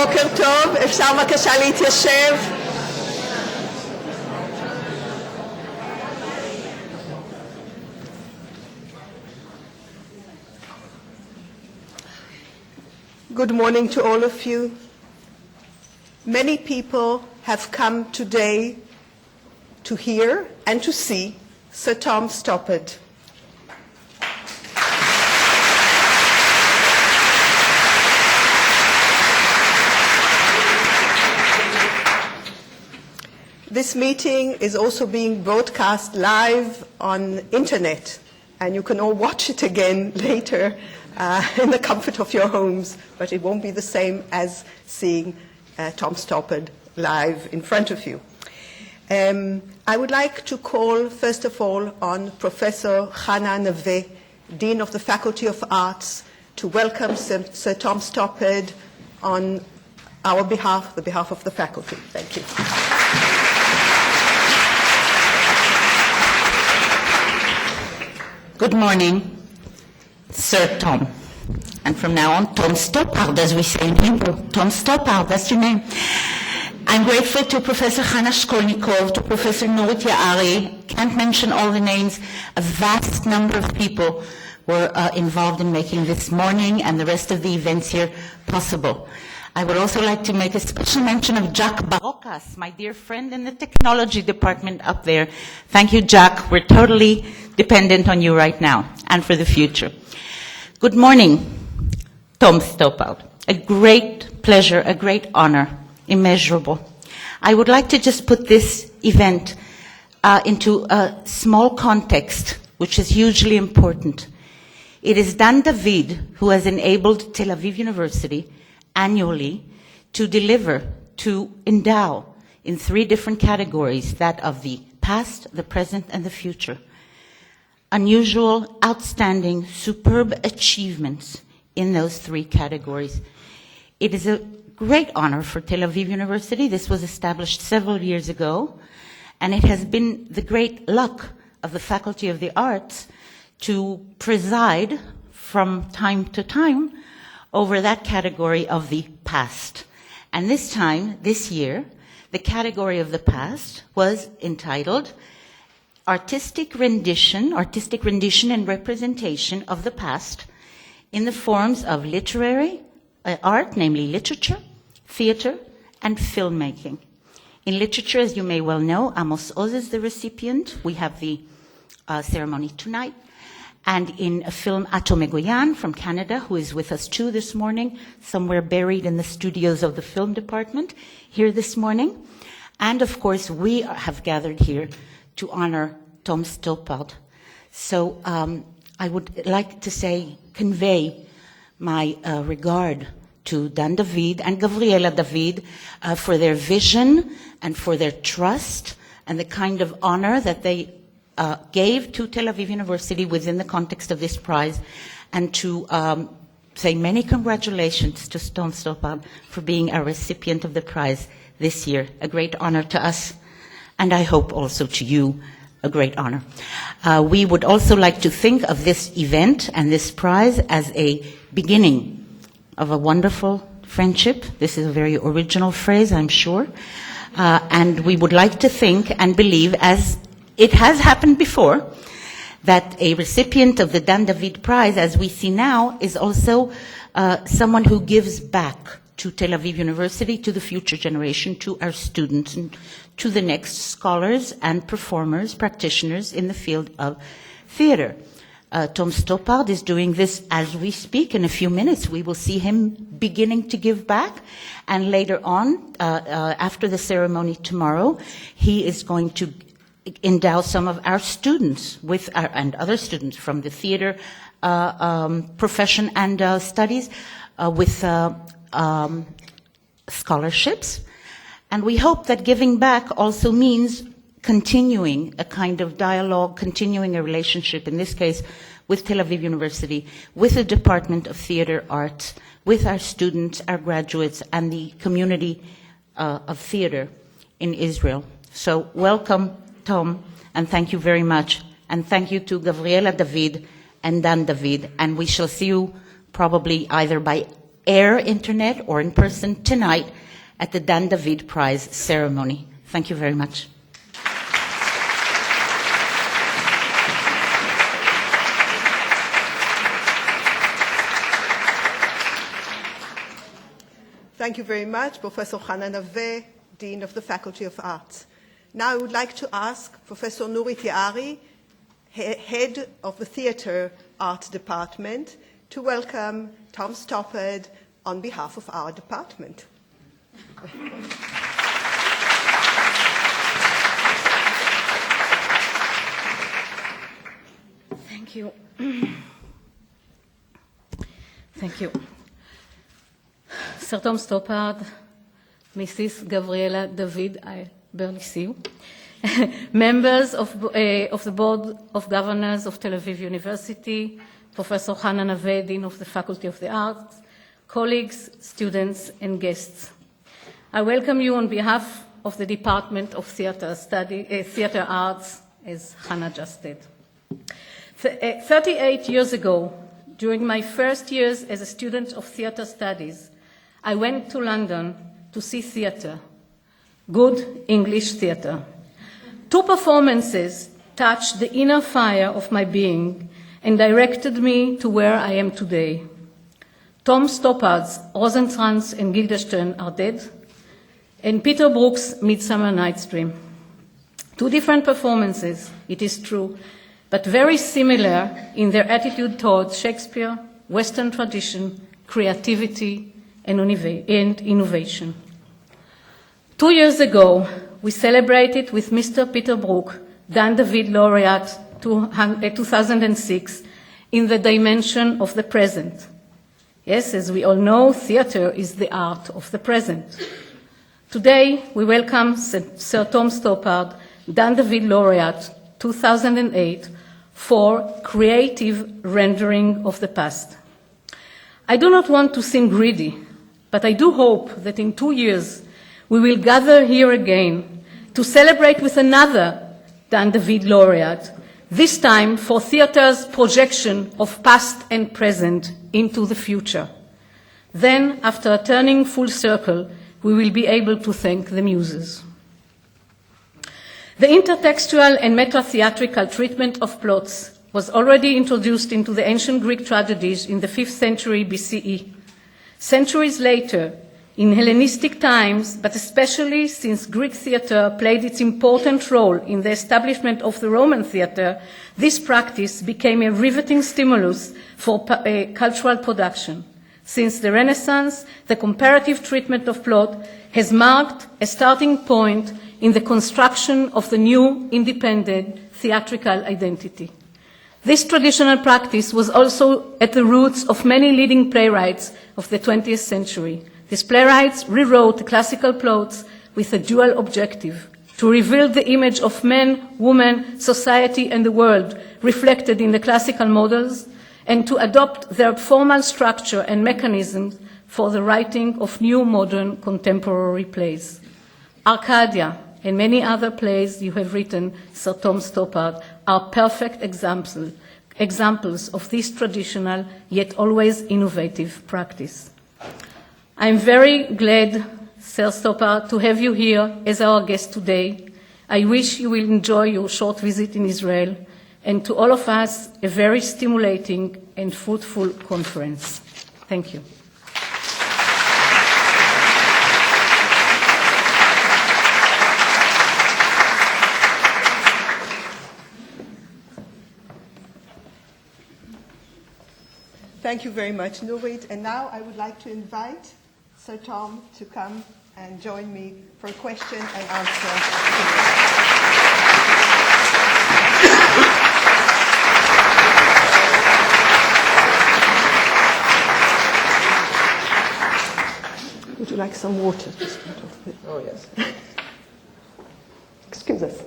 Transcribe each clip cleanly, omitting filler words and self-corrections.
בוקר טוב, אפשר בבקשה להתיישב? Good morning to all of you. Many people have come today to hear and to see Sir Tom Stoppard. This meeting is also being broadcast live on internet, and you can all watch it again later in the comfort of your homes, but it won't be the same as seeing Tom Stoppard live in front of you. I would like to call, first of all, on Professor Chana Neve, Dean of the Faculty of Arts, to welcome Sir Tom Stoppard on our behalf, the behalf of the faculty. Thank you. Good morning, Sir Tom. And from now on, Tom Stoppard, as we say in Hebrew. Tom Stoppard, that's your name. I'm grateful to Professor Chana Shkolnikov, to Professor Norit Yaari. Can't mention all the names. A vast number of people were involved in making this morning and the rest of the events here possible. I would also like to make a special mention of Jack Barocas, my dear friend in the technology department up there. Thank you, Jack. We're totally dependent on you right now and for the future. Good morning, Tom Stoppard. A great pleasure, a great honor, immeasurable. I would like to just put this event into a small context, which is hugely important. It is Dan David who has enabled Tel Aviv University annually to deliver, to endow in 3 different categories, that of the past, the present, and the future. Unusual, outstanding, superb achievements in those 3 categories. It is a great honor for Tel Aviv University. This was established several years ago, and it has been the great luck of the Faculty of the Arts to preside from time to time over that category of the past. And this time, this year, the category of the past was entitled Artistic rendition and representation of the past in the forms of literary art, namely literature, theater, and filmmaking. In literature, as you may well know, Amos Oz is the recipient. We have the ceremony tonight. And in a film, Ato Megoyan from Canada, who is with us too this morning, somewhere buried in the studios of the film department here this morning. And of course, we have gathered here to honor Tom Stoppard. So I would like to convey my regard to Dan David and Gabriela David for their vision and for their trust and the kind of honor that they gave to Tel Aviv University within the context of this prize, and to say many congratulations to Tom Stoppard for being a recipient of the prize this year. A great honor to us, and I hope also to you, a great honor. We would also like to think of this event and this prize as a beginning of a wonderful friendship. This is a very original phrase, I'm sure. And we would like to think and believe, as it has happened before, that a recipient of the Dan David Prize, as we see now, is also someone who gives back to Tel Aviv University, to the future generation, to our students, and to the next scholars and performers, practitioners in the field of theater. Tom Stoppard is doing this as we speak. In a few minutes, we will see him beginning to give back. And later on, after the ceremony tomorrow, he is going to endow some of our students with and other students from the theater profession and studies with scholarships. And we hope that giving back also means continuing a kind of dialogue, continuing a relationship, in this case with Tel Aviv University, with the Department of Theater Arts, with our students, our graduates, and the community of theater in Israel. So welcome, Tom, and thank you very much. And thank you to Gabriela David and Dan David. And we shall see you probably either by air internet or in person tonight at the Dan David Prize ceremony. Thank you very much. Thank you very much, Professor Hannah Naveh, Dean of the Faculty of Arts. Now I would like to ask Professor Nurit Yaari, Head of the Theatre Art Department, to welcome Tom Stoppard on behalf of our department. Thank you. Thank you. Sir Tom Stoppard, Mrs. Gabriela David, I barely see you, members of the Board of Governors of Tel Aviv University, Professor Hannah Naveh, Dean of the Faculty of the Arts, colleagues, students, and guests. I welcome you on behalf of the Department of Theatre Arts, as Hannah just did. 38 years ago, during my first years as a student of theatre studies, I went to London to see theatre, good English theatre. 2 performances touched the inner fire of my being and directed me to where I am today. Tom Stoppard's Rosencrantz and Guildenstern are dead, and Peter Brook's Midsummer Night's Dream. 2 different performances, it is true, but very similar in their attitude towards Shakespeare, Western tradition, creativity, and innovation. 2 years ago, we celebrated with Mr. Peter Brook, Dan David Laureate 2006, in the dimension of the present. Yes, as we all know, theatre is the art of the present. Today, we welcome Sir Tom Stoppard, Dan David Laureate 2008, for creative rendering of the past. I do not want to seem greedy, but I do hope that in 2 years we will gather here again to celebrate with another Dan David Laureate, this time for theatre's projection of past and present into the future. Then, after turning full circle, we will be able to thank the muses. The intertextual and meta-theatrical treatment of plots was already introduced into the ancient Greek tragedies in the 5th century BCE. Centuries later, in Hellenistic times, but especially since Greek theatre played its important role in the establishment of the Roman theatre, this practice became a riveting stimulus for cultural production. Since the Renaissance, the comparative treatment of plot has marked a starting point in the construction of the new independent theatrical identity. This traditional practice was also at the roots of many leading playwrights of the 20th century. These playwrights rewrote classical plots with a dual objective: to reveal the image of man, woman, society, and the world reflected in the classical models, and to adopt their formal structure and mechanisms for the writing of new modern contemporary plays. Arcadia and many other plays you have written, Sir Tom Stoppard, are perfect examples of this traditional yet always innovative practice. I'm very glad, Sir Stoppard, to have you here as our guest today. I wish you will enjoy your short visit in Israel, and to all of us, a very stimulating and fruitful conference. Thank you. Thank you very much, Nurit. And now I would like to invite Sir Tom to come and join me for a question and answer. Would you like some water? Oh, yes. Excuse us.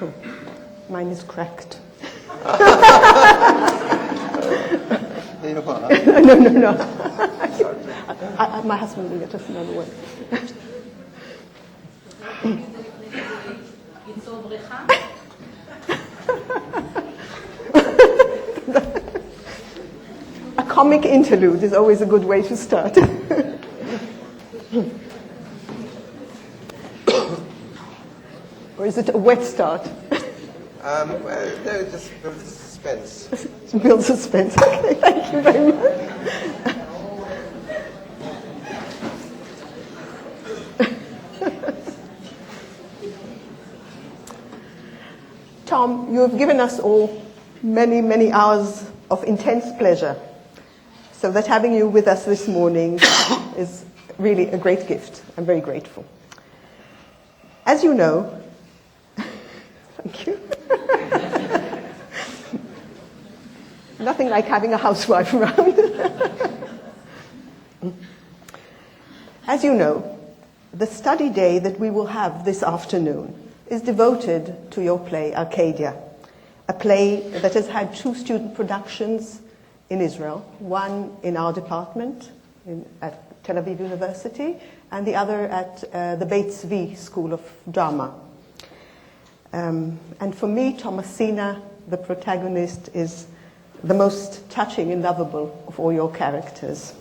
Oh, mine is cracked. No. My husband will get us another one. It's all A comic interlude is always a good way to start. Or is it a wet start? Well, no, just build suspense. Build suspense. Okay, thank you very much. Tom, you have given us all many, many hours of intense pleasure, so that having you with us this morning is really a great gift. I'm very grateful. As you know, thank you. Nothing like having a housewife around. As you know, the study day that we will have this afternoon is devoted to your play, Arcadia, a play that has had 2 student productions in Israel, one in our department at Tel Aviv University, and the other at the Beit Zvi School of Drama. And for me, Thomasina, the protagonist, is the most touching and lovable of all your characters.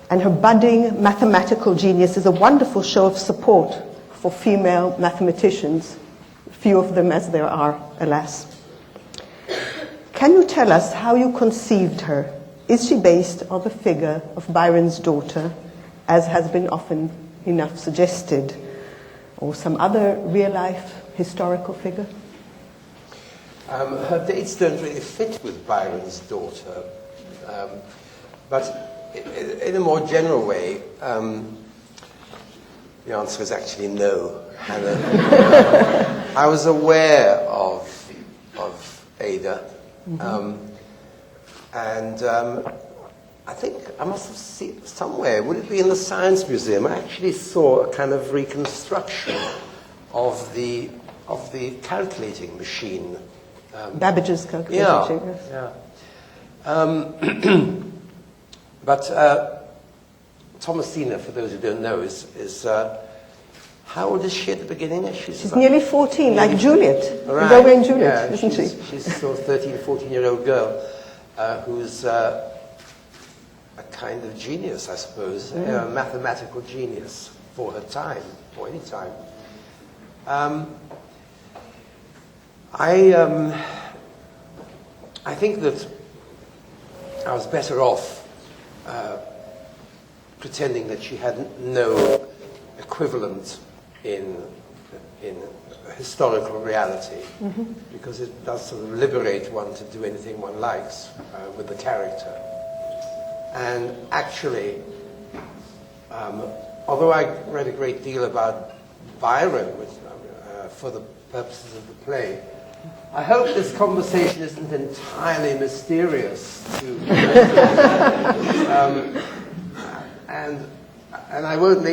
And her budding mathematical genius is a wonderful show of support for female mathematicians, few of them as there are, alas. Can you tell us how you conceived her? Is she based on the figure of Byron's daughter, as has been often enough suggested, or some other real-life historical figure? Her dates don't really fit with Byron's daughter, but in a more general way, the answer is actually no. I was aware of Ada, and I think I must have seen it somewhere. Would it be in the Science Museum? I actually saw a kind of reconstruction of the calculating machine. Babbage's calculating machine. Yeah. But Thomasina, for those who don't know, is how old is she at the beginning? She's nearly 14, like Juliet. Right. Romeo and Juliet, yeah, isn't she? She's sort of 13, 14-year-old girl who's a kind of genius, I suppose, a mathematical genius for her time, or any time. I think that I was better off pretending that she had no equivalent in historical reality, because it does sort of liberate one to do anything one likes with the character. And actually, although I read a great deal about Byron for the purposes of the play, I hope this conversation isn't entirely mysterious to and I won't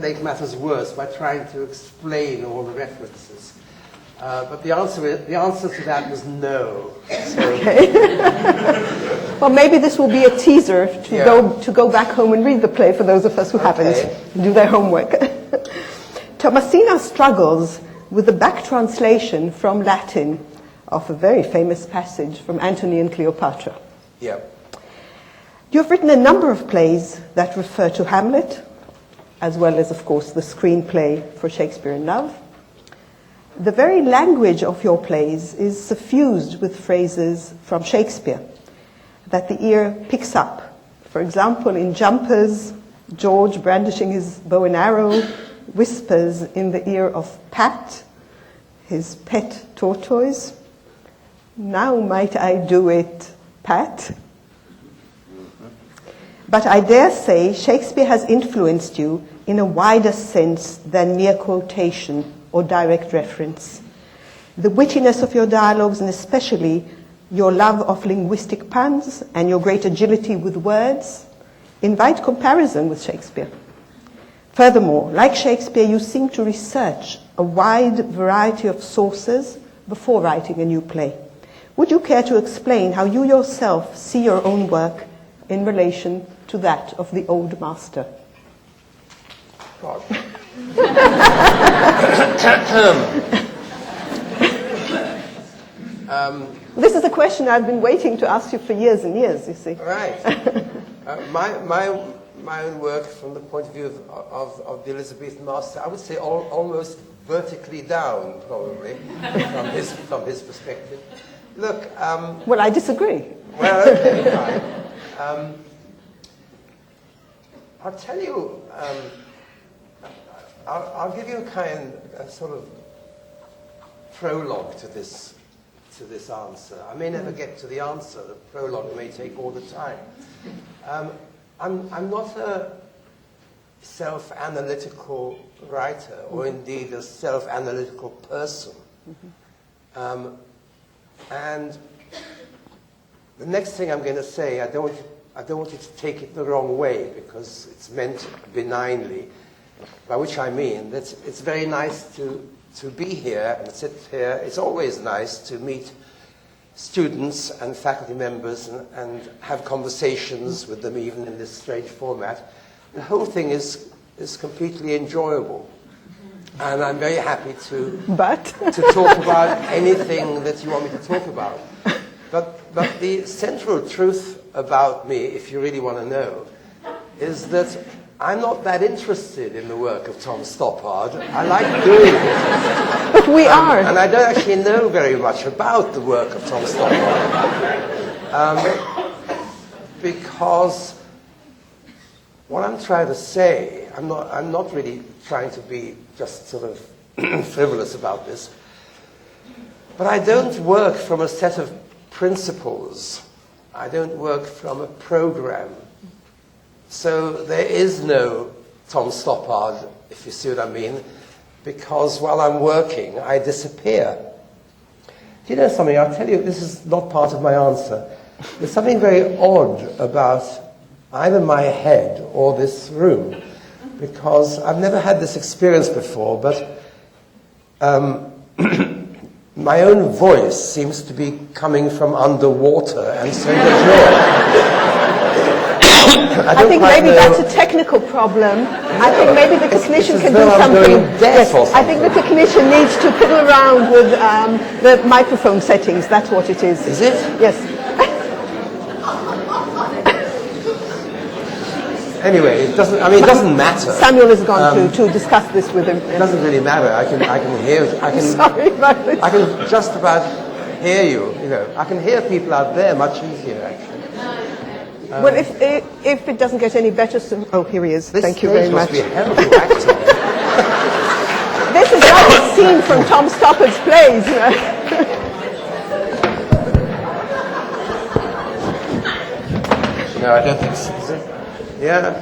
make matters worse by trying to explain all the references. But the answer to that was no. So. Okay. Well, maybe this will be a teaser to go back home and read the play for those of us who haven't, do their homework. Thomasina struggles with the back translation from Latin of a very famous passage from Antony and Cleopatra. Yeah. You've written a number of plays that refer to Hamlet, as well as, of course, the screenplay for Shakespeare in Love. The very language of your plays is suffused with phrases from Shakespeare that the ear picks up. For example, in Jumpers, George, brandishing his bow and arrow, whispers in the ear of Pat, his pet tortoise, "Now might I do it, Pat?" But I dare say Shakespeare has influenced you in a wider sense than mere quotation or direct reference. The wittiness of your dialogues, and especially your love of linguistic puns and your great agility with words, invite comparison with Shakespeare. Furthermore, like Shakespeare, you seem to research a wide variety of sources before writing a new play. Would you care to explain how you yourself see your own work in relation to that of the old master? This is a question I've been waiting to ask you for years and years, you see. Right. My own work from the point of view of the Elizabethan master, I would say almost vertically down, probably, from his perspective. Look... well, I disagree. Well, okay, fine. I'll tell you, I'll give you a sort of prologue to this answer. I may never get to the answer. The prologue may take all the time. I'm not a self-analytical writer, or indeed a self-analytical person. And the next thing I'm going to say, I don't want you to take it the wrong way, because it's meant benignly, by which I mean that it's very nice to be here and sit here. It's always nice to meet students and faculty members and have conversations with them, even in this strange format. The whole thing is completely enjoyable. And I'm very happy to talk about anything that you want me to talk about. But the central truth about me, if you really want to know, is that I'm not that interested in the work of Tom Stoppard. I like doing it. But we are. And I don't actually know very much about the work of Tom Stoppard. Because what I'm trying to say, I'm not really trying to be just sort of frivolous about this, but I don't work from a set of principles. I don't work from a program. So there is no Tom Stoppard, if you see what I mean, because while I'm working, I disappear. Do you know something? I'll tell you, this is not part of my answer. There's something very odd about either my head or this room, because I've never had this experience before, but my own voice seems to be coming from underwater, and so does yours. I think maybe that's a technical problem. I think maybe the technician can do something. Yes, I think the technician needs to fiddle around with the microphone settings. That's what it is. Is it? Yes. Anyway, it doesn't matter. Samuel has gone to discuss this with him. It doesn't really matter. I can hear. Sorry about this. I can just about hear you. You know, I can hear people out there much easier, actually. Well, if it doesn't get any better, oh, here he is. Thank you very much. This must be hell of a acting. This is like a scene from Tom Stoppard's plays. You know? No, I don't think so. Is it? Yeah,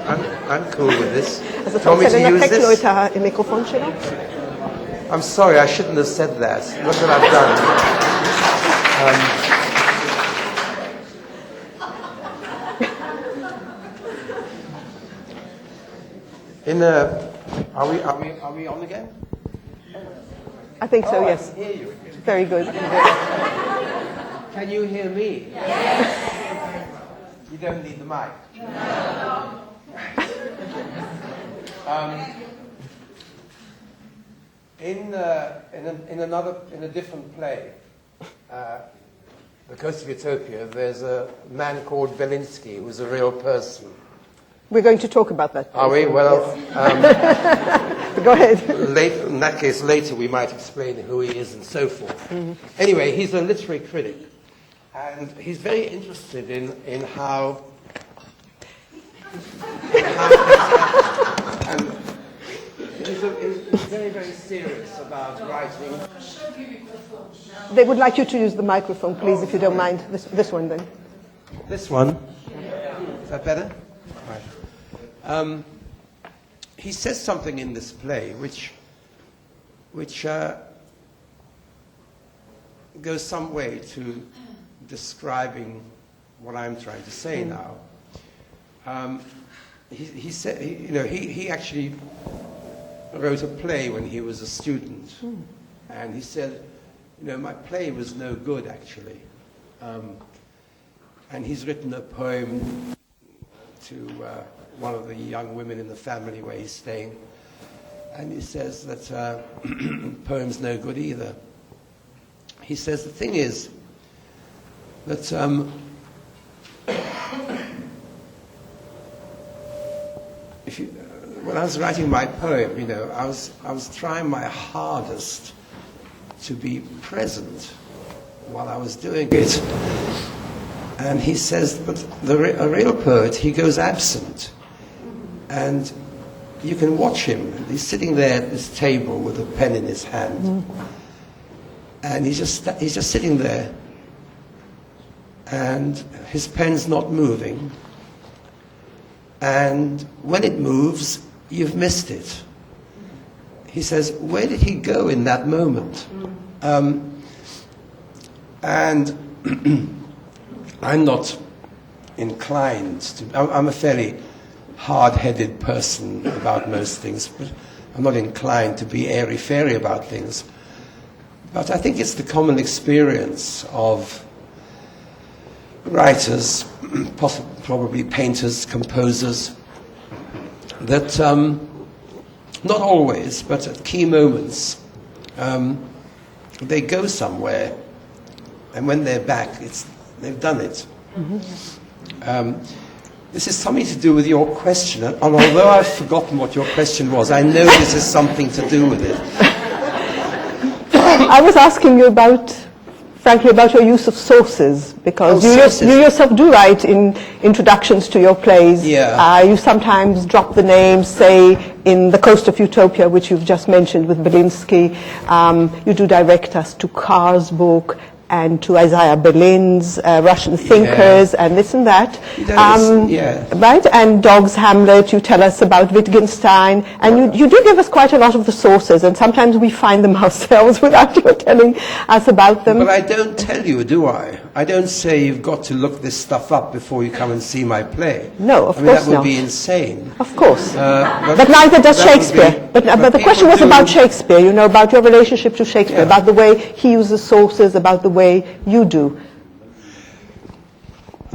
I'm cool with this. Also Do you want me to use this? Leute im Mikrofon stellen? I'm sorry, I shouldn't have said that. Look what I've done. Are we on again? I think so, yes. I can hear you. Very good. Can you hear me? Yes. You don't need the mic. No. In a different play, The Coast of Utopia, there's a man called Belinsky, who's a real person. We're going to talk about that. Are we? Well, go ahead. In that case, later we might explain who he is and so forth. Mm-hmm. Anyway, he's a literary critic, and he's very interested in how and he's very, very serious about writing. They would like you to use the microphone, please, if you don't mind. This one, then. This one? Is that better? Right. He says something in this play which goes some way to describing what I'm trying to say now. He said, he actually wrote a play when he was a student, and he said, my play was no good actually, and he's written a poem to one of the young women in the family where he's staying, and he says that poem's no good either. He says the thing is, that when I was writing my poem, I was trying my hardest to be present while I was doing it. And he says, but a real poet, he goes absent. And you can watch him. He's sitting there at this table with a pen in his hand. And he's just sitting there. And his pen's not moving. And when it moves, you've missed it. He says, where did he go in that moment? And I'm not inclined to, I'm a fairly hard-headed person about most things, but I'm not inclined to be airy-fairy about things. But I think it's the common experience of writers, probably painters, composers, that not always, but at key moments, they go somewhere, and when they're back, they've done it. This is something to do with your question, and although I've forgotten what your question was, I know this is something to do with it. I was asking you frankly, about your use of sources, because you yourself do write in introductions to your plays. Yeah. You sometimes drop the names, say, in The Coast of Utopia, which you've just mentioned with Belinsky. You do direct us to Carr's book and to Isaiah Berlin's Russian thinkers and this and that. Right? And Dogg's Hamlet, you tell us about Wittgenstein, and you do give us quite a lot of the sources, and sometimes we find them ourselves without you telling us about them. But I don't tell you, do I? I don't say you've got to look this stuff up before you come and see my play. No, of course not. That would be insane. Of course. But neither does Shakespeare. But the question was about Shakespeare, about your relationship to Shakespeare, about the way he uses sources, about the way you do.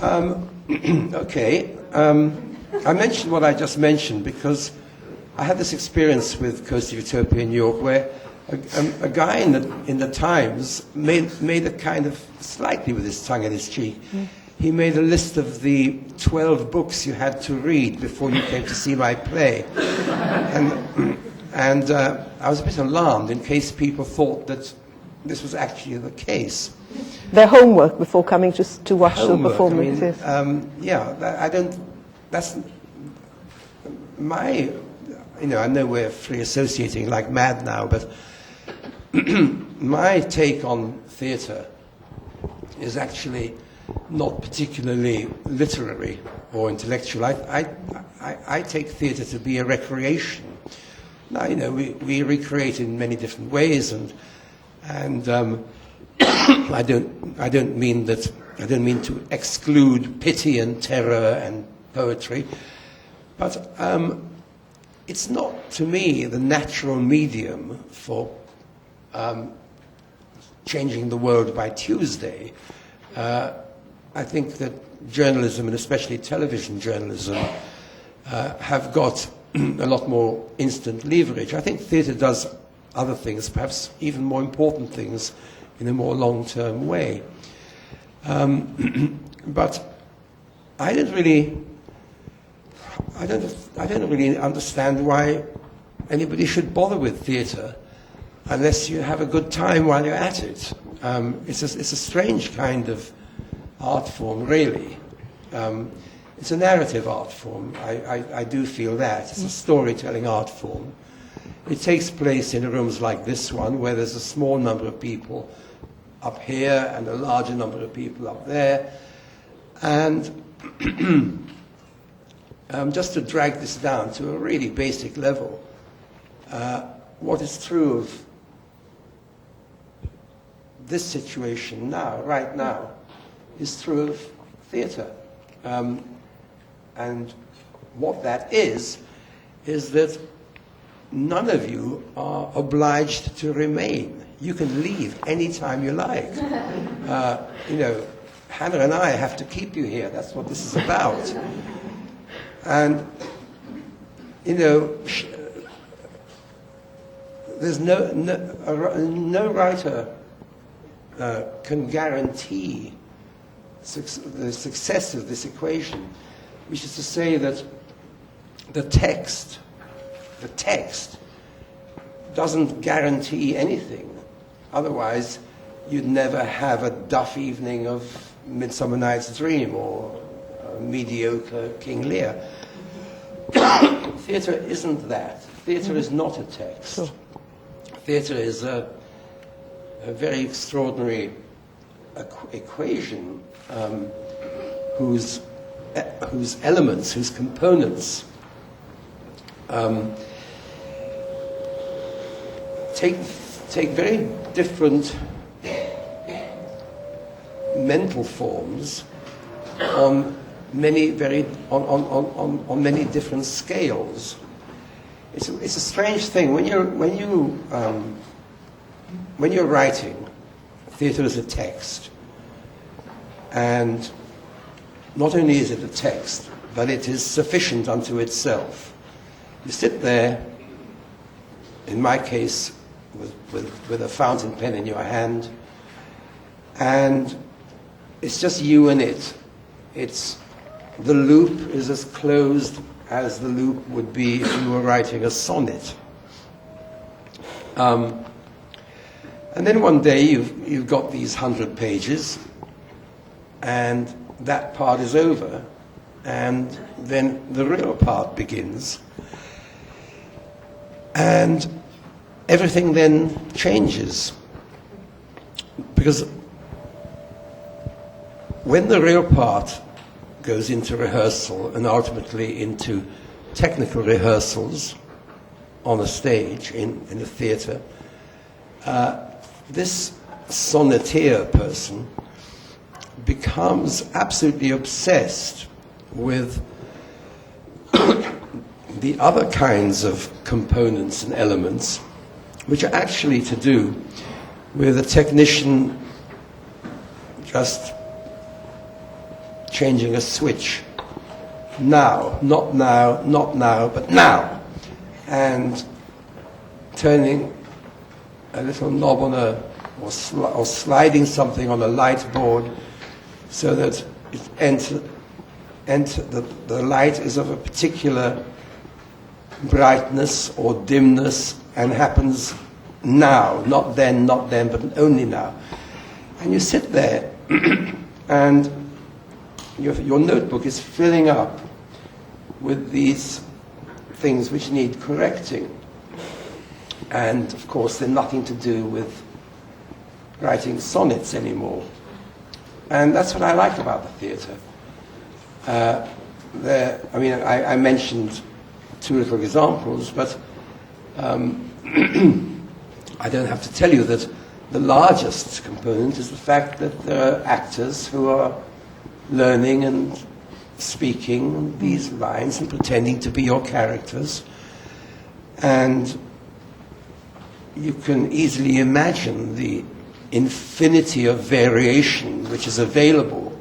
Okay. I mentioned what I just mentioned because I had this experience with Coast of Utopia in New York where a guy in the Times made a kind of, slightly with his tongue in his cheek, he made a list of the 12 books you had to read before you came to see my play. And I was a bit alarmed in case people thought that this was actually the case. Their homework before coming to watch the performances. I don't, that's my, I know we're free associating like mad now, but my take on theatre is actually not particularly literary or intellectual. I take theatre to be a recreation. Now, we recreate in many different ways, and I don't mean to exclude pity and terror and poetry, but it's not, to me, the natural medium for changing the world by Tuesday. I think that journalism, and especially television journalism, have got a lot more instant leverage. I think theatre does other things, perhaps even more important things, in a more long-term way. But I don't really understand why anybody should bother with theatre unless you have a good time while you're at it. It's a strange kind of art form, really. It's a narrative art form. I do feel that. It's a storytelling art form. It takes place in rooms like this one, where there's a small number of people up here and a larger number of people up there. And just to drag this down to a really basic level, what is true of this situation now, right now, is true of theatre. And what that is that none of you are obliged to remain. You can leave any time you like. Hannah and I have to keep you here. That's what this is about. And, there's no writer can guarantee the success of this equation, which is to say that the text doesn't guarantee anything. Otherwise, you'd never have a duff evening of Midsummer Night's Dream or a mediocre King Lear. Theatre isn't that. Theatre is not a text. Sure. Theatre is a very extraordinary equation whose elements, whose components take very different mental forms on many different scales. It's a strange thing when you're writing. Theatre is a text, and not only is it a text, but it is sufficient unto itself. You sit there, in my case, with a fountain pen in your hand, and it's just you and it. The loop is as closed as the loop would be if you were writing a sonnet. And then one day you've got these 100 pages, and that part is over, and then the real part begins. And everything then changes. Because when the real part goes into rehearsal and ultimately into technical rehearsals on a stage, in a theatre, this sonneteer person becomes absolutely obsessed with the other kinds of components and elements which are actually to do with a technician just changing a switch. Now, not now, not now, but now. And turning a little knob on or sliding something on a light board so that the light is of a particular brightness or dimness and happens now, not then, but only now. And you sit there and your notebook is filling up with these things which need correcting. And of course they're nothing to do with writing sonnets anymore. And that's what I like about the theatre. I mentioned two little examples, but I don't have to tell you that the largest component is the fact that there are actors who are learning and speaking these lines and pretending to be your characters. And you can easily imagine the infinity of variation which is available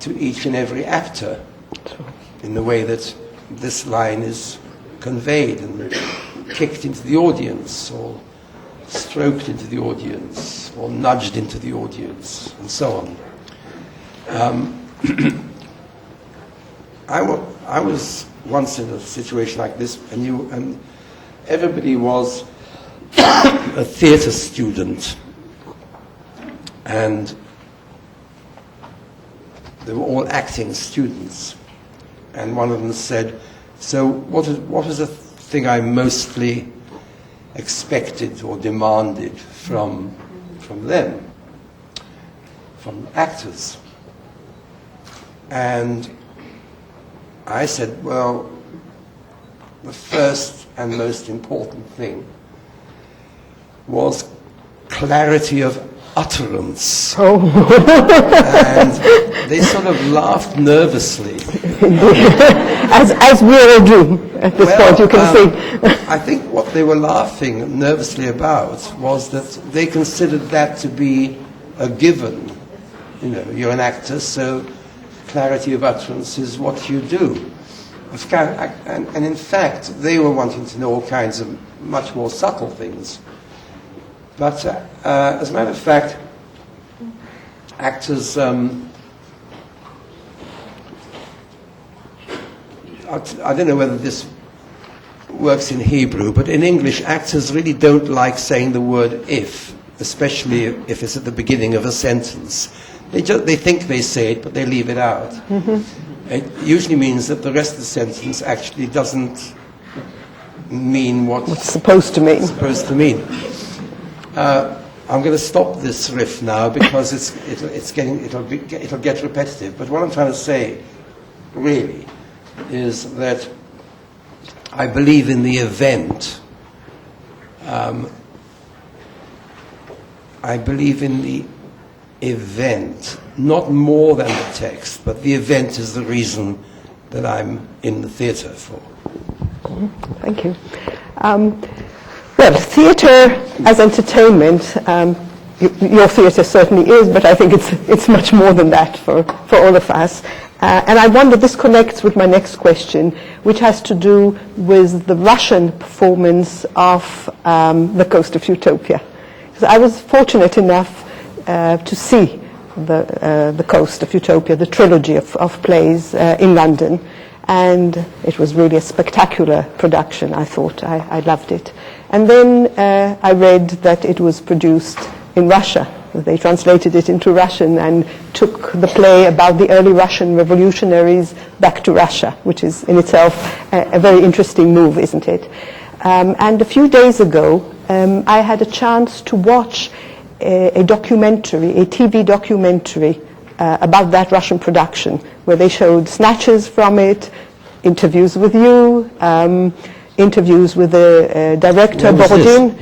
to each and every actor in the way that this line is conveyed and kicked into the audience, or stroked into the audience, or nudged into the audience, and so on. I was once in a situation like this, and everybody was a theatre student, and they were all acting students. And one of them said, "So what is the thing I mostly expected or demanded from them, from actors?" And I said, well, the first and most important thing was clarity of utterance. Oh. And they sort of laughed nervously. as we all do at this point, you can see. I think what they were laughing nervously about was that they considered that to be a given. You know, you're an actor, so clarity of utterance is what you do. And in fact, they were wanting to know all kinds of much more subtle things. But as a matter of fact, actors I don't know whether this works in Hebrew, but in English, actors really don't like saying the word if, especially if it's at the beginning of a sentence. They think they say it, but they leave it out. Mm-hmm. It usually means that the rest of the sentence actually doesn't mean what it's supposed to mean. I'm going to stop this riff now because it'll get repetitive. But what I'm trying to say, really, is that I believe in the event. I believe in the event, not more than the text, but the event is the reason that I'm in the theatre for. Thank you. Well, theatre as entertainment, your theatre certainly is, but I think it's much more than that for all of us. And I wonder, this connects with my next question, which has to do with the Russian performance of The Coast of Utopia. Because I was fortunate enough to see the Coast of Utopia, the trilogy of plays in London. And it was really a spectacular production, I thought. I loved it. And then I read that it was produced in Russia. They translated it into Russian and took the play about the early Russian revolutionaries back to Russia, which is in itself a very interesting move, isn't it? And a few days ago, I had a chance to watch a documentary, a TV documentary about that Russian production, where they showed snatches from it, interviews with you, interviews with the director, Borodin.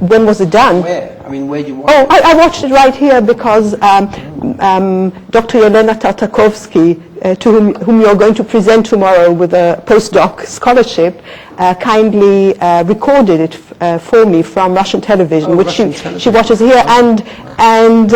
When was it done? Where? I mean, where do you watch it? I watched it right here because Dr. Yelena Tartakovsky, to whom you're going to present tomorrow with a postdoc scholarship, kindly recorded it for me from Russian television, which she watches here, and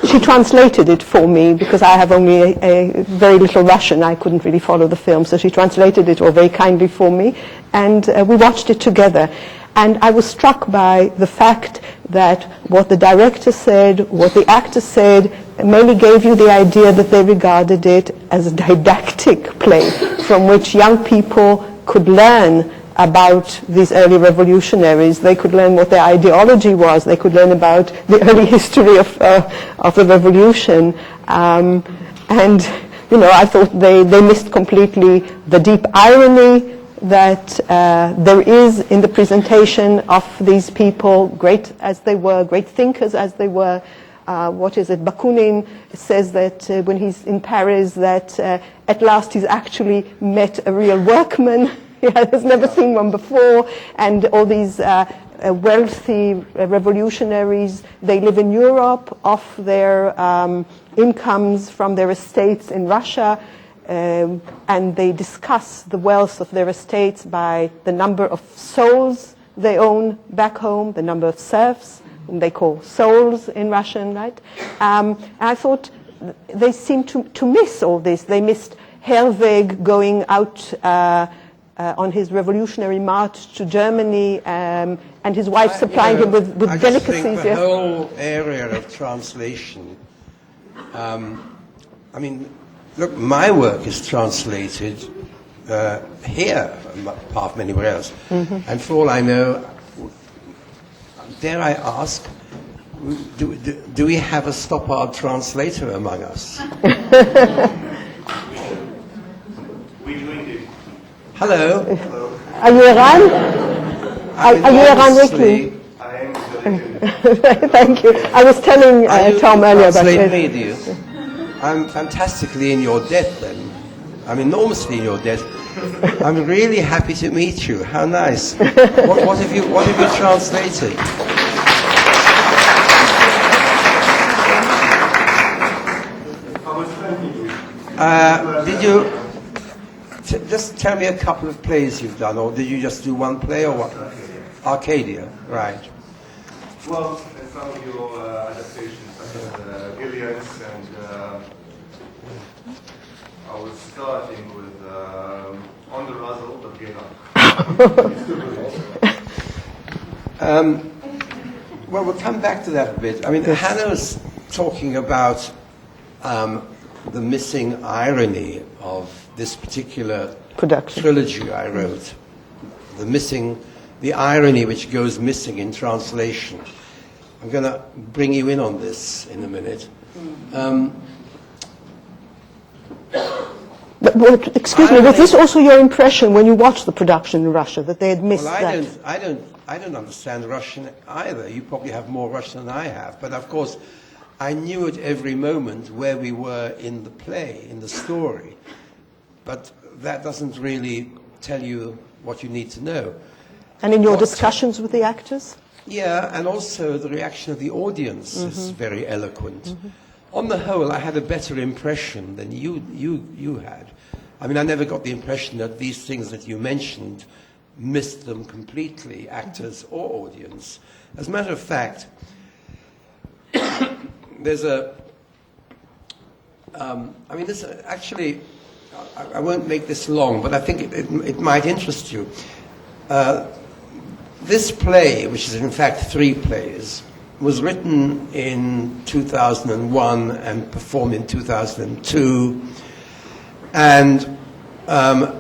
she translated it for me because I have only a very little Russian. I couldn't really follow the film, so she translated it all very kindly for me, and we watched it together. And I was struck by the fact that what the director said, what the actor said, mainly gave you the idea that they regarded it as a didactic play from which young people could learn about these early revolutionaries. They could learn what their ideology was. They could learn about the early history of the revolution. And, you know, I thought they missed completely the deep irony that there is in the presentation of these people, great as they were, great thinkers as they were. What is it? Bakunin says that when he's in Paris that at last he's actually met a real workman. He has never seen one before. And all these wealthy revolutionaries, they live in Europe off their incomes from their estates in Russia. And they discuss the wealth of their estates by the number of souls they own back home, the number of serfs, whom they call souls in Russian, right? And I thought they seemed to miss all this. They missed Herweg going out on his revolutionary march to Germany, and his wife supplying him with delicacies. I just think the whole area of translation, I mean, look, my work is translated here, apart from anywhere else. Mm-hmm. And for all I know, dare I ask, do we have a Stoppard translator among us? We do indeed. Hello. Hello. Are you Iran? Are you Iran weekly? I am. Thank you. I was telling Tom earlier about it. Me, do you? I'm fantastically in your debt then. I'm enormously in your debt. I'm really happy to meet you. How nice. What have you translated? Did you just tell me a couple of plays you've done, or did you just do one play, or what? Arcadia, right. Well, and some of your adaptations, such as Utterance, and I was starting with On the Result of Gena. Well, we'll come back to that a bit. I mean, Hannah's talking about the missing irony of this particular Production. trilogy I wrote. The irony which goes missing in translation. I'm going to bring you in on this in a minute. But excuse me, was this also your impression when you watched the production in Russia, that they had missed that? I don't understand Russian either. You probably have more Russian than I have. But of course, I knew at every moment where we were in the play, in the story. But that doesn't really tell you what you need to know. And in your discussions with the actors? Yeah, and also the reaction of the audience is very eloquent. On the whole, I had a better impression than you had. I mean, I never got the impression that these things that you mentioned missed them completely, actors or audience. As a matter of fact, there's a... this actually, I won't make this long, but I think it might interest you. This play, which is in fact 3 plays, was written in 2001 and performed in 2002, and a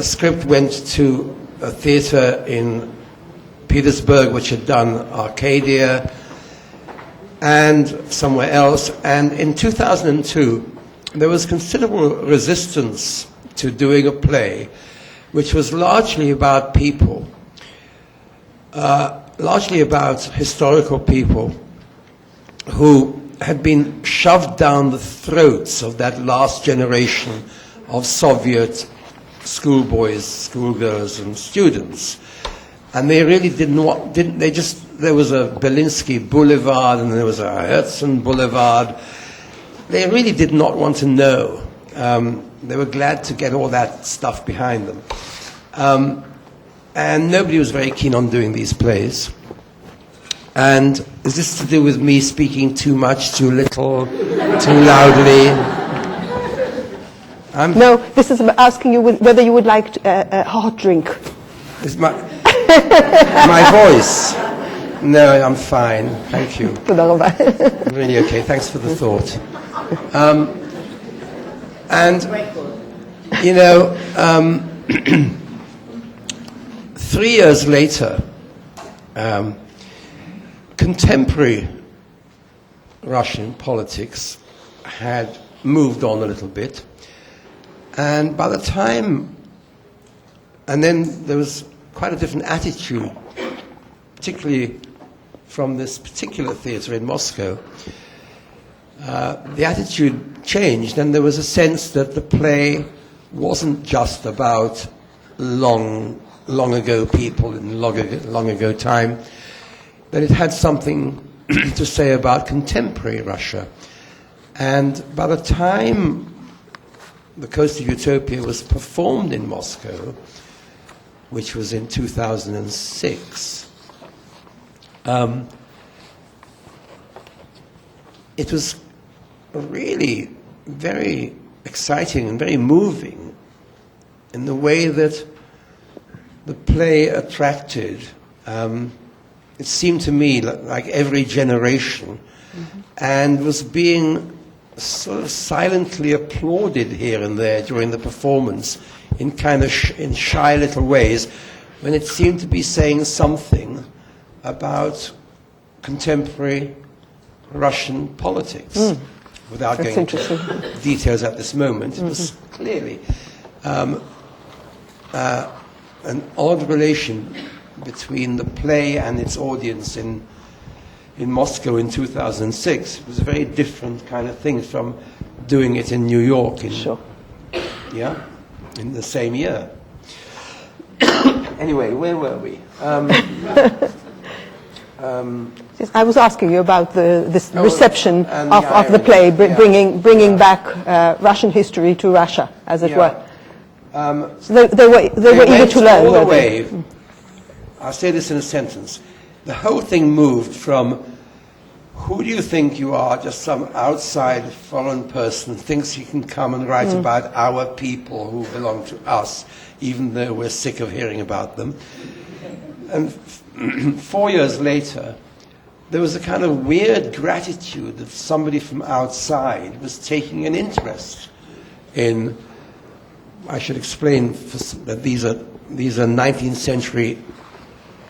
script went to a theatre in Petersburg which had done Arcadia and somewhere else, and in 2002 there was considerable resistance to doing a play which was largely about people, largely about historical people who had been shoved down the throats of that last generation of Soviet schoolboys, schoolgirls, and students. And they really there was a Belinsky Boulevard and there was a Herzen Boulevard. They really did not want to know. They were glad to get all that stuff behind them. And nobody was very keen on doing these plays. And is this to do with me speaking too much, too little, too loudly? No, this is asking you whether you would like a hot drink. Is my voice? No, I'm fine. Thank you. I'm really okay. Thanks for the thought. And, you know, 3 years later, contemporary Russian politics had moved on a little bit. And by the time, and then there was quite a different attitude, particularly from this particular theatre in Moscow. The attitude changed, and there was a sense that the play wasn't just about long ago people in long ago time, that it had something to say about contemporary Russia. And by the time The Coast of Utopia was performed in Moscow, which was in 2006, it was really very exciting and very moving in the way that the play attracted, it seemed to me like every generation, and was being sort of silently applauded here and there during the performance in kind of in shy little ways, when it seemed to be saying something about contemporary Russian politics. Without going into details at this moment, it was clearly an odd relation between the play and its audience in Moscow in 2006. It was a very different kind of thing from doing it in New York in the same year. Anyway, where were we? I was asking you about this reception of the play, bringing back Russian history to Russia, as it were. So they were eager to learn. All the way. I'll say this in a sentence. The whole thing moved from, who do you think you are, just some outside foreign person thinks he can come and write about our people who belong to us, even though we're sick of hearing about them. And 4 years later, there was a kind of weird gratitude that somebody from outside was taking an interest in. I should explain that these are 19th century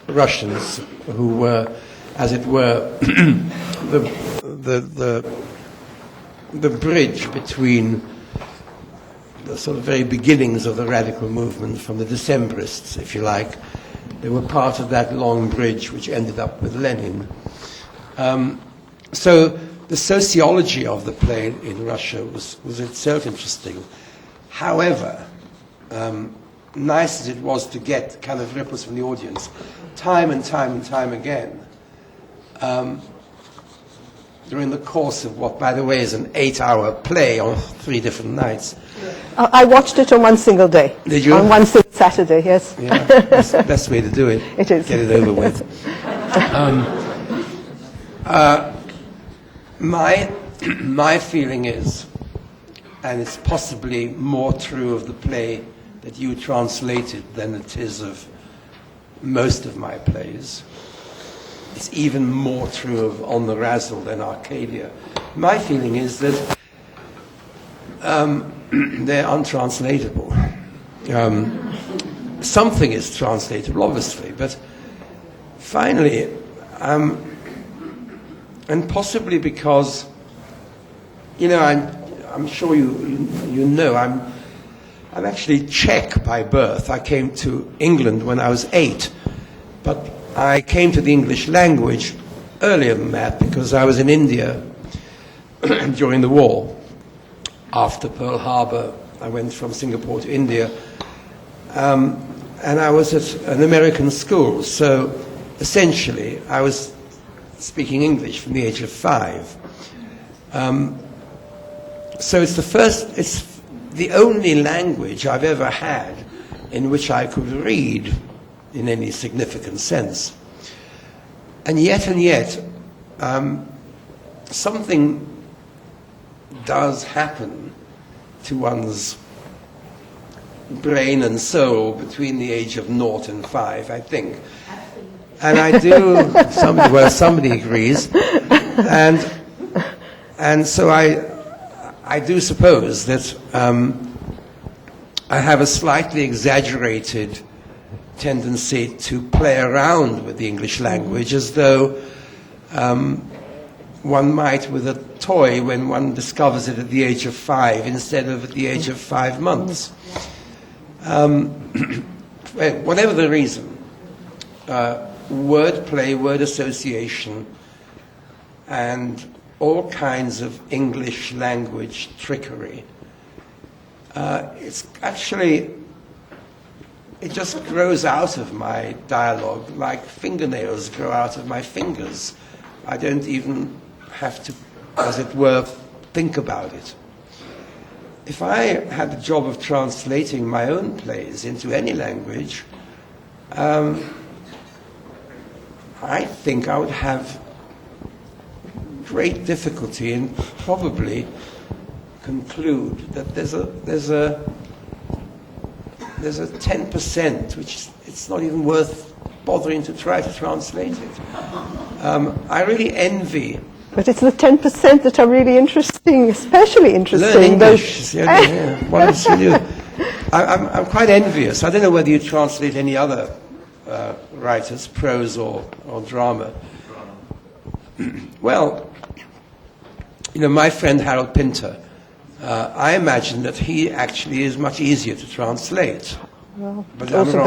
Russians who were, as it were, the bridge between the sort of very beginnings of the radical movement from the Decembrists, if you like. They were part of that long bridge which ended up with Lenin. So the sociology of the play in Russia was itself interesting. However, nice as it was to get kind of ripples from the audience, time and time again, during the course of what, by the way, is an 8-hour play on 3 different nights. I watched it on one single day. Did you? On one single Saturday, yes. Yeah, that's the best way to do it. It is. Get it over with. My feeling is, and it's possibly more true of the play that you translated than it is of most of my plays. It's even more true of On the Razzle than Arcadia. My feeling is that they're untranslatable. Something is translatable, obviously, but finally, and possibly because, I'm sure you know, I'm actually Czech by birth. I came to England when I was 8, but I came to the English language earlier than that because I was in India during the war. After Pearl Harbor, I went from Singapore to India, and I was at an American school, so essentially I was speaking English from the age of 5. So it's the only language I've ever had in which I could read in any significant sense. And yet, something does happen to one's brain and soul between the age of 0 and 5, I think. And I do, somebody agrees. And so I do suppose that I have a slightly exaggerated tendency to play around with the English language as though one might with a toy when one discovers it at the age of 5 instead of at the age of 5 months. Whatever the reason, wordplay, word association, and all kinds of English language trickery, it's actually, it just grows out of my dialogue like fingernails grow out of my fingers. I don't even have to, as it were, think about it. If I had the job of translating my own plays into any language, I think I would have great difficulty and probably conclude that there's a 10% which it's not even worth bothering to try to translate it. I really envy. But it's the 10% that are really interesting, especially interesting. Learn English. Yeah. What else to do? I'm quite envious. I don't know whether you translate any other writers, prose or drama. Well, my friend Harold Pinter, I imagine that he actually is much easier to translate. Well, but it's also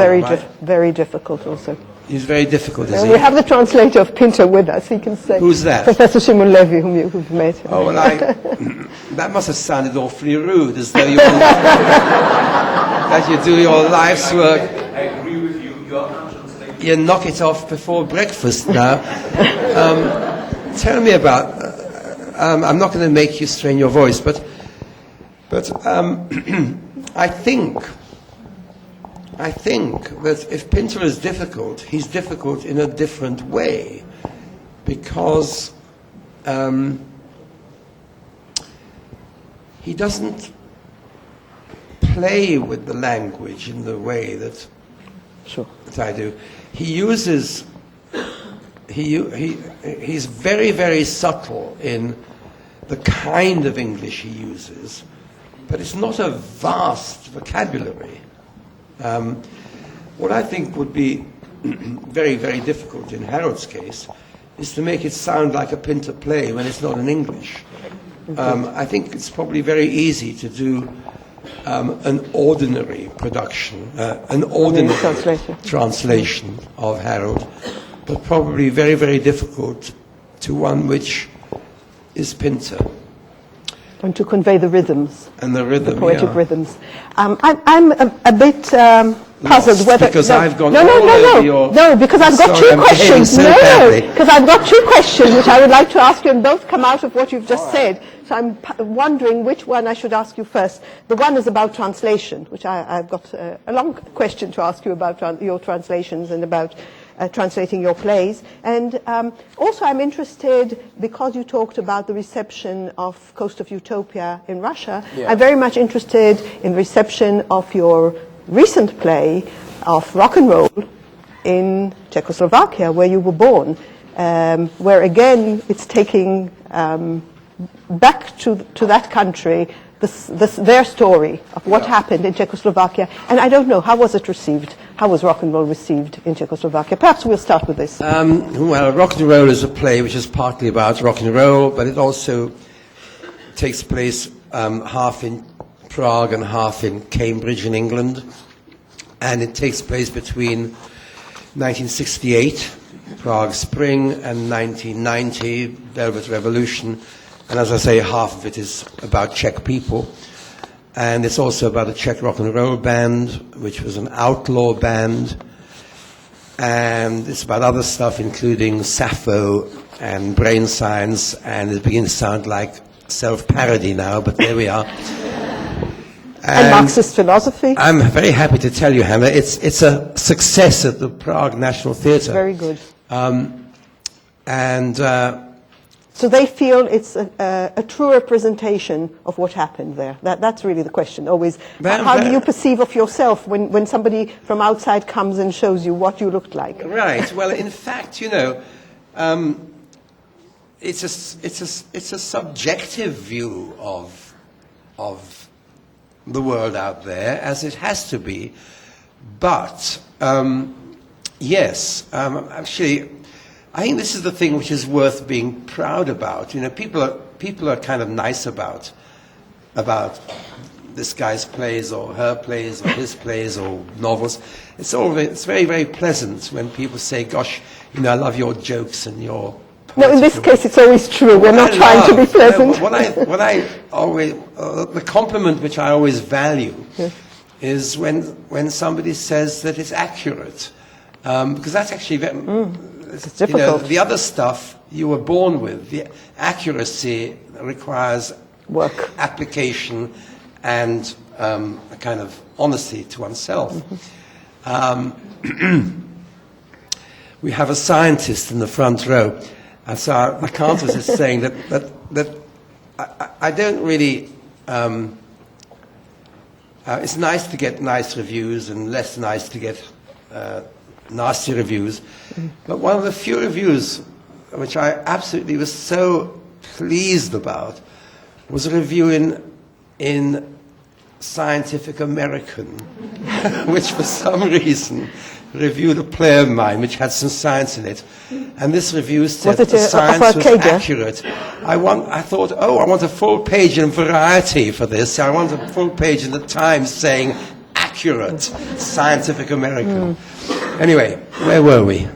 very difficult also. He's very difficult, is he? We have the translator of Pinter with us. He can say. Who's that? Professor Shimon Levy, whom you've met. Oh, well, that must have sounded awfully rude, as though that you do your life's work. I agree with you. You are untranslated. You knock it off before breakfast now. Tell me about. I'm not going to make you strain your voice, but I think that if Pinter is difficult, he's difficult in a different way, because he doesn't play with the language in the way that I do. He he's very, very subtle in the kind of English he uses, but it's not a vast vocabulary. What I think would be very, very difficult in Harold's case is to make it sound like a Pinter play when it's not in English. I think it's probably very easy to do an ordinary production, an ordinary translation of Harold, but probably very, very difficult to one which is Pinter. And to convey the rhythms. And the rhythm, the poetic yeah. rhythms. I'm a bit puzzled Lost, whether... because I've gone no, because I've got Sorry, two I'm questions. behaving so badly. Because I've got two questions which I would like to ask you, and both come out of what you've just said. So I'm wondering which one I should ask you first. The one is about translation, which I've got a long question to ask you about your translations and about translating your plays. And also I'm interested, because you talked about the reception of Coast of Utopia in Russia, I'm very much interested in the reception of your recent play of rock and roll in Czechoslovakia, where you were born, where again it's taking back to that country their story of what happened in Czechoslovakia. And I don't know, how was it received? How was rock and roll received in Czechoslovakia? Perhaps we'll start with this. Well, Rock and Roll is a play which is partly about rock and roll, but it also takes place half in Prague and half in Cambridge in England. And it takes place between 1968, Prague Spring, and 1990, Velvet Revolution. And as I say, half of it is about Czech people. And it's also about a Czech rock and roll band, which was an outlaw band. And it's about other stuff, including Sappho and brain science. And it begins to sound like self-parody now, but there we are. And Marxist philosophy. I'm very happy to tell you, Hannah, it's a success at the Prague National Theatre. Very good. So they feel it's a true representation of what happened there. That's really the question, always. How do you perceive of yourself when somebody from outside comes and shows you what you looked like? Right. Well, in fact, you know, it's a subjective view of the world out there, as it has to be. But yes, actually, I think this is the thing which is worth being proud about. You know, people are kind of nice about this guy's plays or her plays or his plays or novels. It's very, very pleasant when people say, "Gosh, you know, I love your jokes and your." No, in this case, it's always true. We're not trying to be pleasant. What I always the compliment which I always value is when somebody says that it's accurate, because that's actually very. It's difficult. The other stuff you were born with. The accuracy requires work, application, and a kind of honesty to oneself. We have a scientist in the front row, and so I can't resist saying that I don't really. It's nice to get nice reviews and less nice to get nasty reviews. But one of the few reviews which I absolutely was so pleased about was a review in Scientific American, which for some reason reviewed a play of mine which had some science in it. And this review said that the science was accurate. I thought, I want a full page in Variety for this. I want a full page in the Times saying accurate, Scientific American. Anyway, where were we?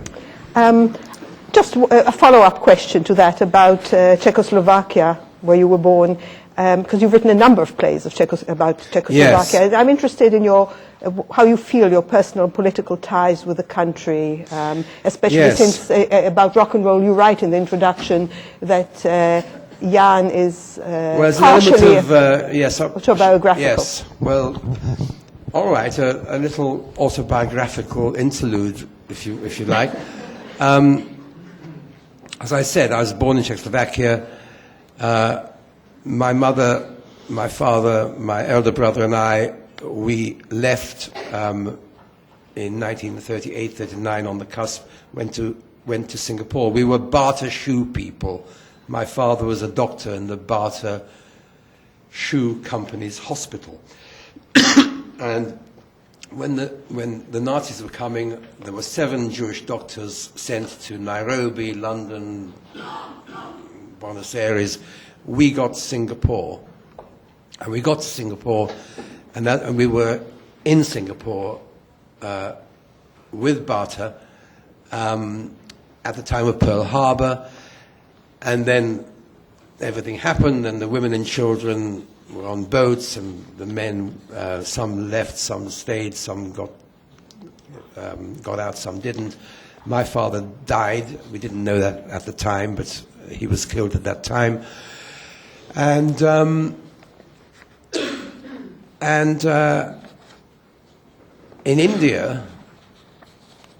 Just a follow-up question to that about Czechoslovakia, where you were born, because you've written a number of plays about Czechoslovakia. Yes. I'm interested in how you feel your personal political ties with the country, especially since about rock and roll you write in the introduction that Jan is partially autobiographical. Yes, well, all right, a little autobiographical interlude, if you like. As I said, I was born in Czechoslovakia. My mother, my father, my elder brother and I, we left in 1938, 39 on the cusp, went went to Singapore. We were barter shoe people. My father was a doctor in the barter shoe company's hospital. And when the Nazis were coming, there were 7 Jewish doctors sent to Nairobi, London, Buenos Aires. We got Singapore. And we got to Singapore, and we were in Singapore with barter at the time of Pearl Harbor. And then everything happened, and the women and children were on boats, and the men, some left, some stayed, some got out, some didn't. My father died. We didn't know that at the time, but he was killed at that time. And in India,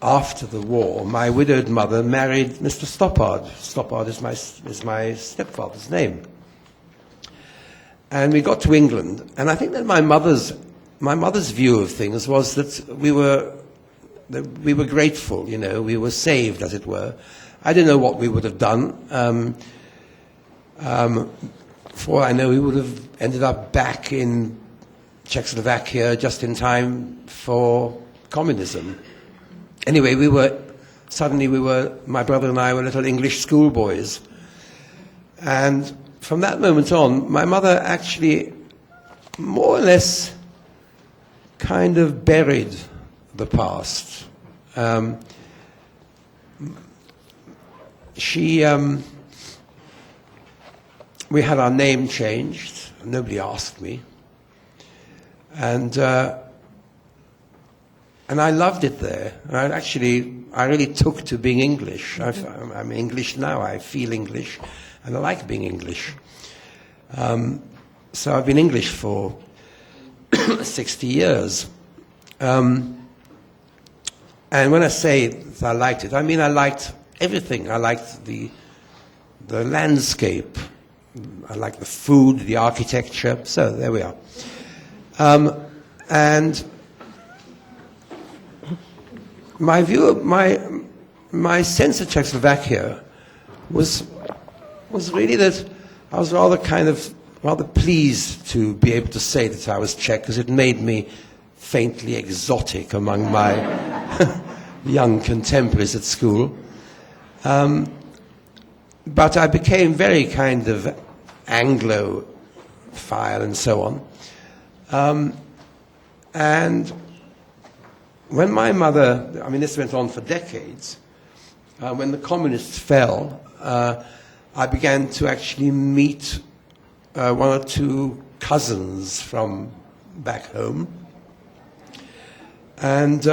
after the war, my widowed mother married Mr. Stoppard. Stoppard is my stepfather's name. And we got to England, and I think that my mother's view of things was that we were grateful, you know, we were saved, as it were. I don't know what we would have done. For I know, we would have ended up back in Czechoslovakia just in time for communism. Anyway, my brother and I were little English schoolboys. And from that moment on, my mother actually more or less kind of buried the past. We had our name changed. Nobody asked me. And I loved it there. And I really took to being English. I'm English now. I feel English, and I like being English. So I've been English for 60 years. And when I say that I liked it, I mean I liked everything. I liked the landscape. I liked the food, the architecture. So there we are. And my view of my sense of Czechoslovakia was really that I was rather pleased to be able to say that I was Czech, because it made me faintly exotic among my young contemporaries at school. But I became very kind of Anglophile and so on. And when my mother, I mean, this went on for decades, when the communists fell, I began to actually meet 1 or 2 cousins from back home. And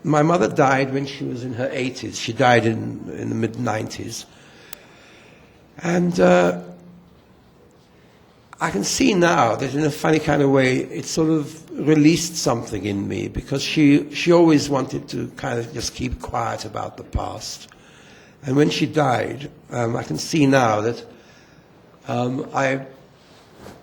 my mother died when she was in her 80s. She died in the mid-90s. And I can see now that in a funny kind of way, it sort of released something in me, because she always wanted to kind of just keep quiet about the past. And when she died, I can see now that I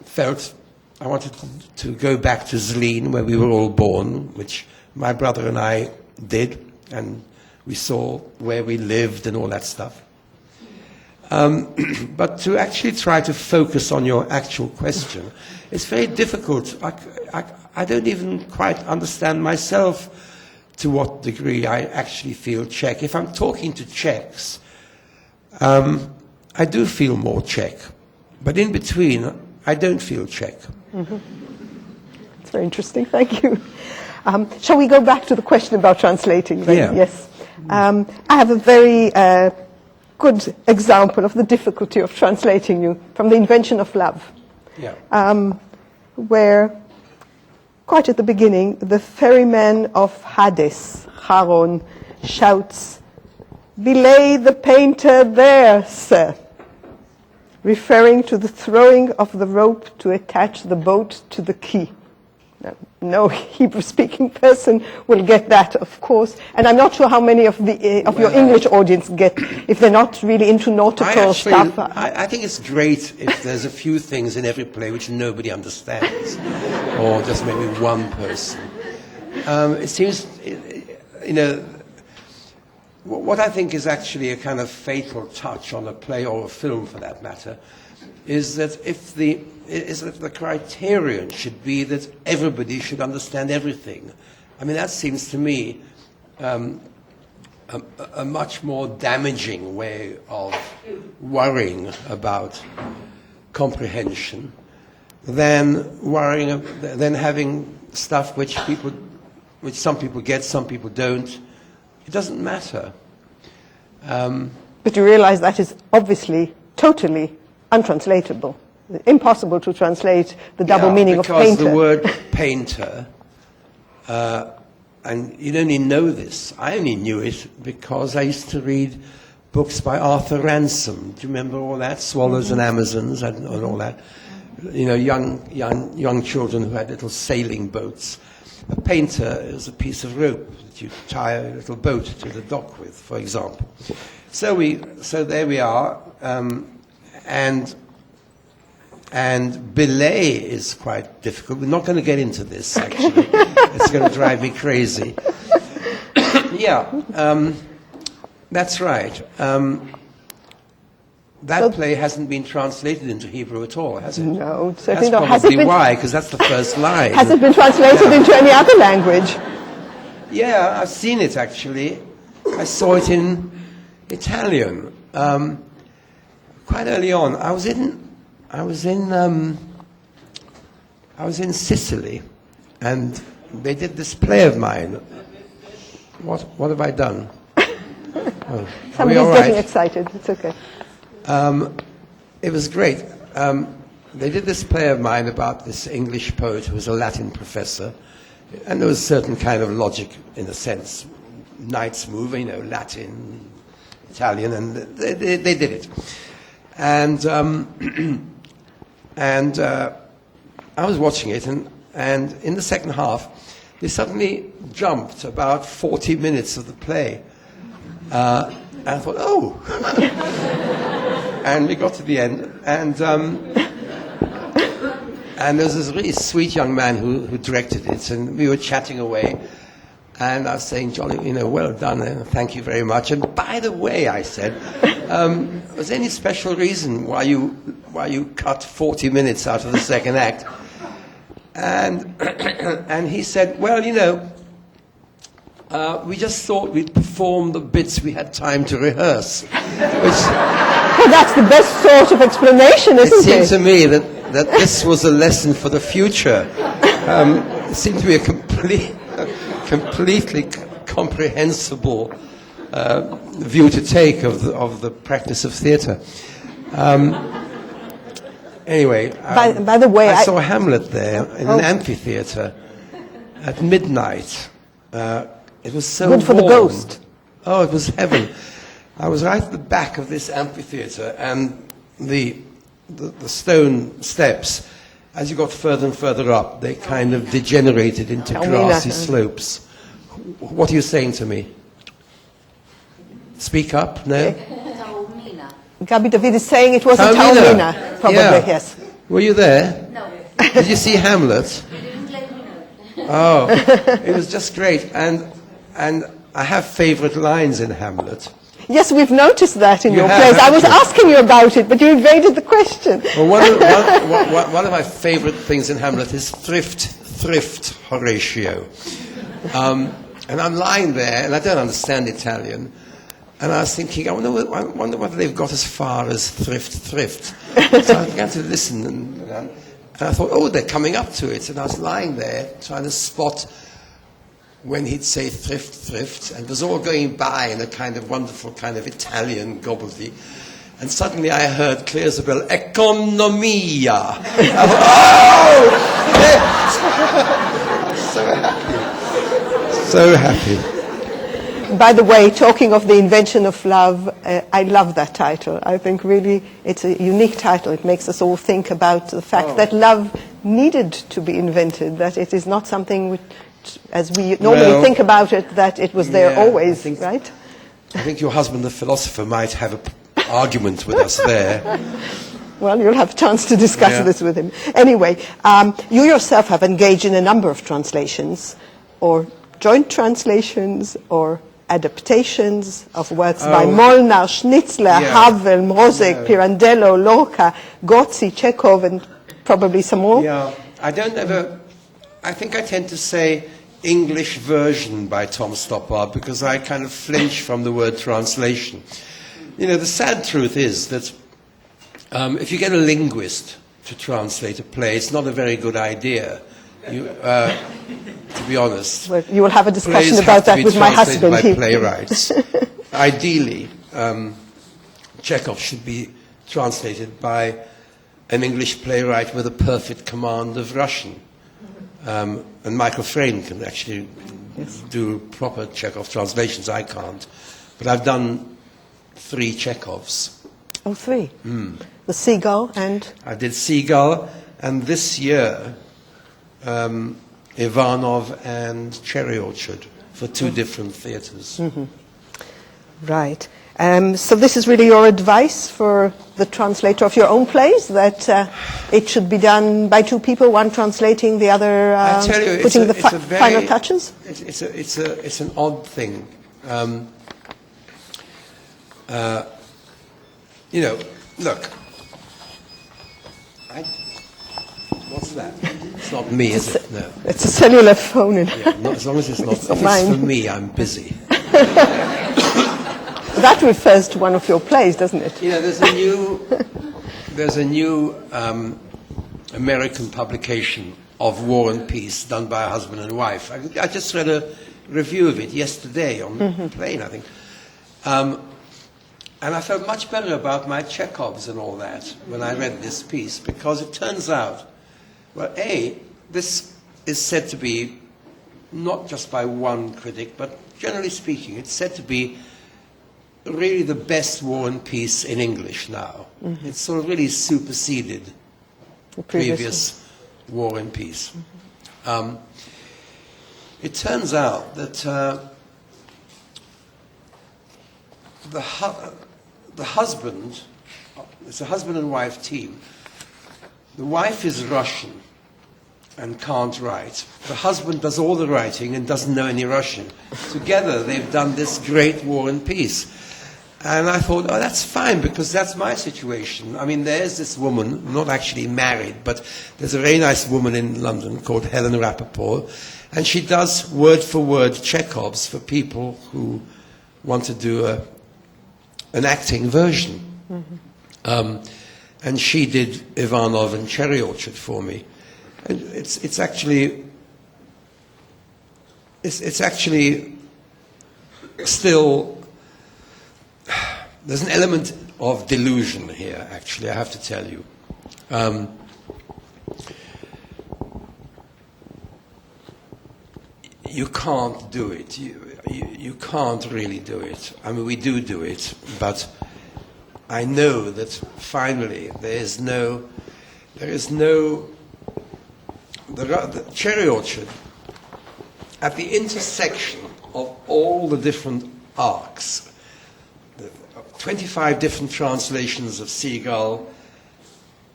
felt I wanted to go back to Zlín, where we were all born, which my brother and I did, and we saw where we lived and all that stuff. But to actually try to focus on your actual question, it's very difficult. I don't even quite understand myself to what degree I actually feel Czech. If I'm talking to Czechs, I do feel more Czech. But in between, I don't feel Czech. Mm-hmm. That's very interesting. Thank you. Shall we go back to the question about translating? Right? Yeah. Yes. I have a very good example of the difficulty of translating you from the Invention of Love, where, quite at the beginning, the ferryman of Hades, Charon, shouts, "Belay the painter there, sir," referring to the throwing of the rope to attach the boat to the quay. Now, no Hebrew-speaking person will get that, of course, and I'm not sure how many of your English audience get, if they're not really into nautical stuff. I think it's great if there's a few things in every play which nobody understands, or just maybe one person. It seems, what I think is actually a kind of fatal touch on a play or a film, for that matter, is that if the criterion should be that everybody should understand everything. I mean, that seems to me a much more damaging way of worrying about comprehension than having stuff which some people get, some people don't. It doesn't matter. But you realize that is obviously totally untranslatable. Impossible to translate the double meaning of painter. Because the word painter, and you only know this, I only knew it because I used to read books by Arthur Ransom. Do you remember all that? Swallows and Amazons and all that. You know, young children who had little sailing boats. A painter is a piece of rope that you tie a little boat to the dock with, for example. So there we are, and belay is quite difficult. We're not going to get into this, actually. It's going to drive me crazy. Yeah, that's right. That play hasn't been translated into Hebrew at all, has it? No, certainly not. That's probably why, because that's the first line. Has it been translated into any other language? Yeah, I've seen it, actually. I saw it in Italian. Quite early on. I was in Sicily, and they did this play of mine. What have I done? Oh, Somebody's getting excited. It's okay. It was great. They did this play of mine about this English poet who was a Latin professor, and there was a certain kind of logic, in a sense. Knights move, you know, Latin, Italian, and they did it. And I was watching it, and in the second half, they suddenly jumped about 40 minutes of the play. And I thought, oh. And we got to the end, and there was this really sweet young man who directed it, and we were chatting away, and I was saying, Johnny, you know, well done, thank you very much. And by the way, I said, was there any special reason why you cut 40 minutes out of the second act? And he said, well, you know, we just thought we'd perform the bits we had time to rehearse. Well, that's the best sort of explanation, isn't it? It seemed to me that this was a lesson for the future. It seemed to be a completely comprehensible view to take of the practice of theatre. Anyway, by the way, I saw Hamlet there in an amphitheatre at midnight. It was so good for warm. the ghost. Oh, it was heaven. I was right at the back of this amphitheatre, and the stone steps, as you got further and further up, they kind of degenerated into grassy slopes. What are you saying to me? Speak up, no? Gabi David is saying it was a Taormina, probably, yes. Were you there? No. Did you see Hamlet? You didn't let me know. Oh, it was just great. And I have favourite lines in Hamlet. Yes, we've noticed that in your plays. I was asking you about it, but you evaded the question. Well, one of my favourite things in Hamlet is thrift, Horatio. And I'm lying there, and I don't understand Italian. And I was thinking, I wonder whether they've got as far as thrift. So I began to listen, and I thought, oh, they're coming up to it. And I was lying there trying to spot when he'd say thrift, and it was all going by in a kind of wonderful kind of Italian gobbledygook. And suddenly I heard clear as a bell, economia. I thought, oh, so happy. By the way, talking of the invention of love, I love that title. I think really it's a unique title. It makes us all think about the fact that love needed to be invented, that it is not something which, as we normally think about it, that it was there always, right? I think your husband, the philosopher, might have an argument with us there. Well, you'll have a chance to discuss this with him. Anyway, you yourself have engaged in a number of translations, or joint translations, or adaptations of works by Molnar, Schnitzler, Havel, Mrozek, Pirandello, Lorca, Gozzi, Chekhov, and probably some more. Yeah, I think I tend to say English version by Tom Stoppard because I kind of flinch from the word translation. You know, the sad truth is that if you get a linguist to translate a play, it's not a very good idea. To be honest, well, you will have a discussion about that with my husband. By playwrights. Ideally, Chekhov should be translated by an English playwright with a perfect command of Russian. And Michael Frayn can actually do proper Chekhov translations. I can't. But I've done 3 Chekhovs. Oh, 3? The Seagull and? I did Seagull, and this year, Ivanov and Cherry Orchard for 2 different theatres. Right. So this is really your advice for the translator of your own plays, that it should be done by 2 people, one translating, the other I tell you, putting the final touches? It's an odd thing. You know, look. What's that? It's not me, is it? No. It's a cellular phone. As long as it's not. It's if mine. it's for me, I'm busy. That refers to one of your plays, doesn't it? You know, there's a new American publication of War and Peace done by a husband and wife. I just read a review of it yesterday on the plane, I think. And I felt much better about my Chekhovs and all that when I read this piece, because it turns out, well, this is said to be, not just by one critic, but generally speaking, it's said to be really the best War and Peace in English now. It's sort of really superseded the previous War and Peace. It turns out that the husband, it's a husband and wife team. The wife is Russian and can't write. The husband does all the writing and doesn't know any Russian. Together they've done this great War and Peace. And I thought, oh, that's fine, because that's my situation. I mean, there's this woman, not actually married, but there's a very nice woman in London called Helen Rappaport, and she does word-for-word Chekhovs for people who want to do an acting version. And she did Ivanov and Cherry Orchard for me. And it's actually still, there's an element of delusion here, actually, I have to tell you. You can't do it. You can't really do it. I mean, we do it, but I know that finally the Cherry Orchard, at the intersection of all the different arcs, 25 different translations of Seagull,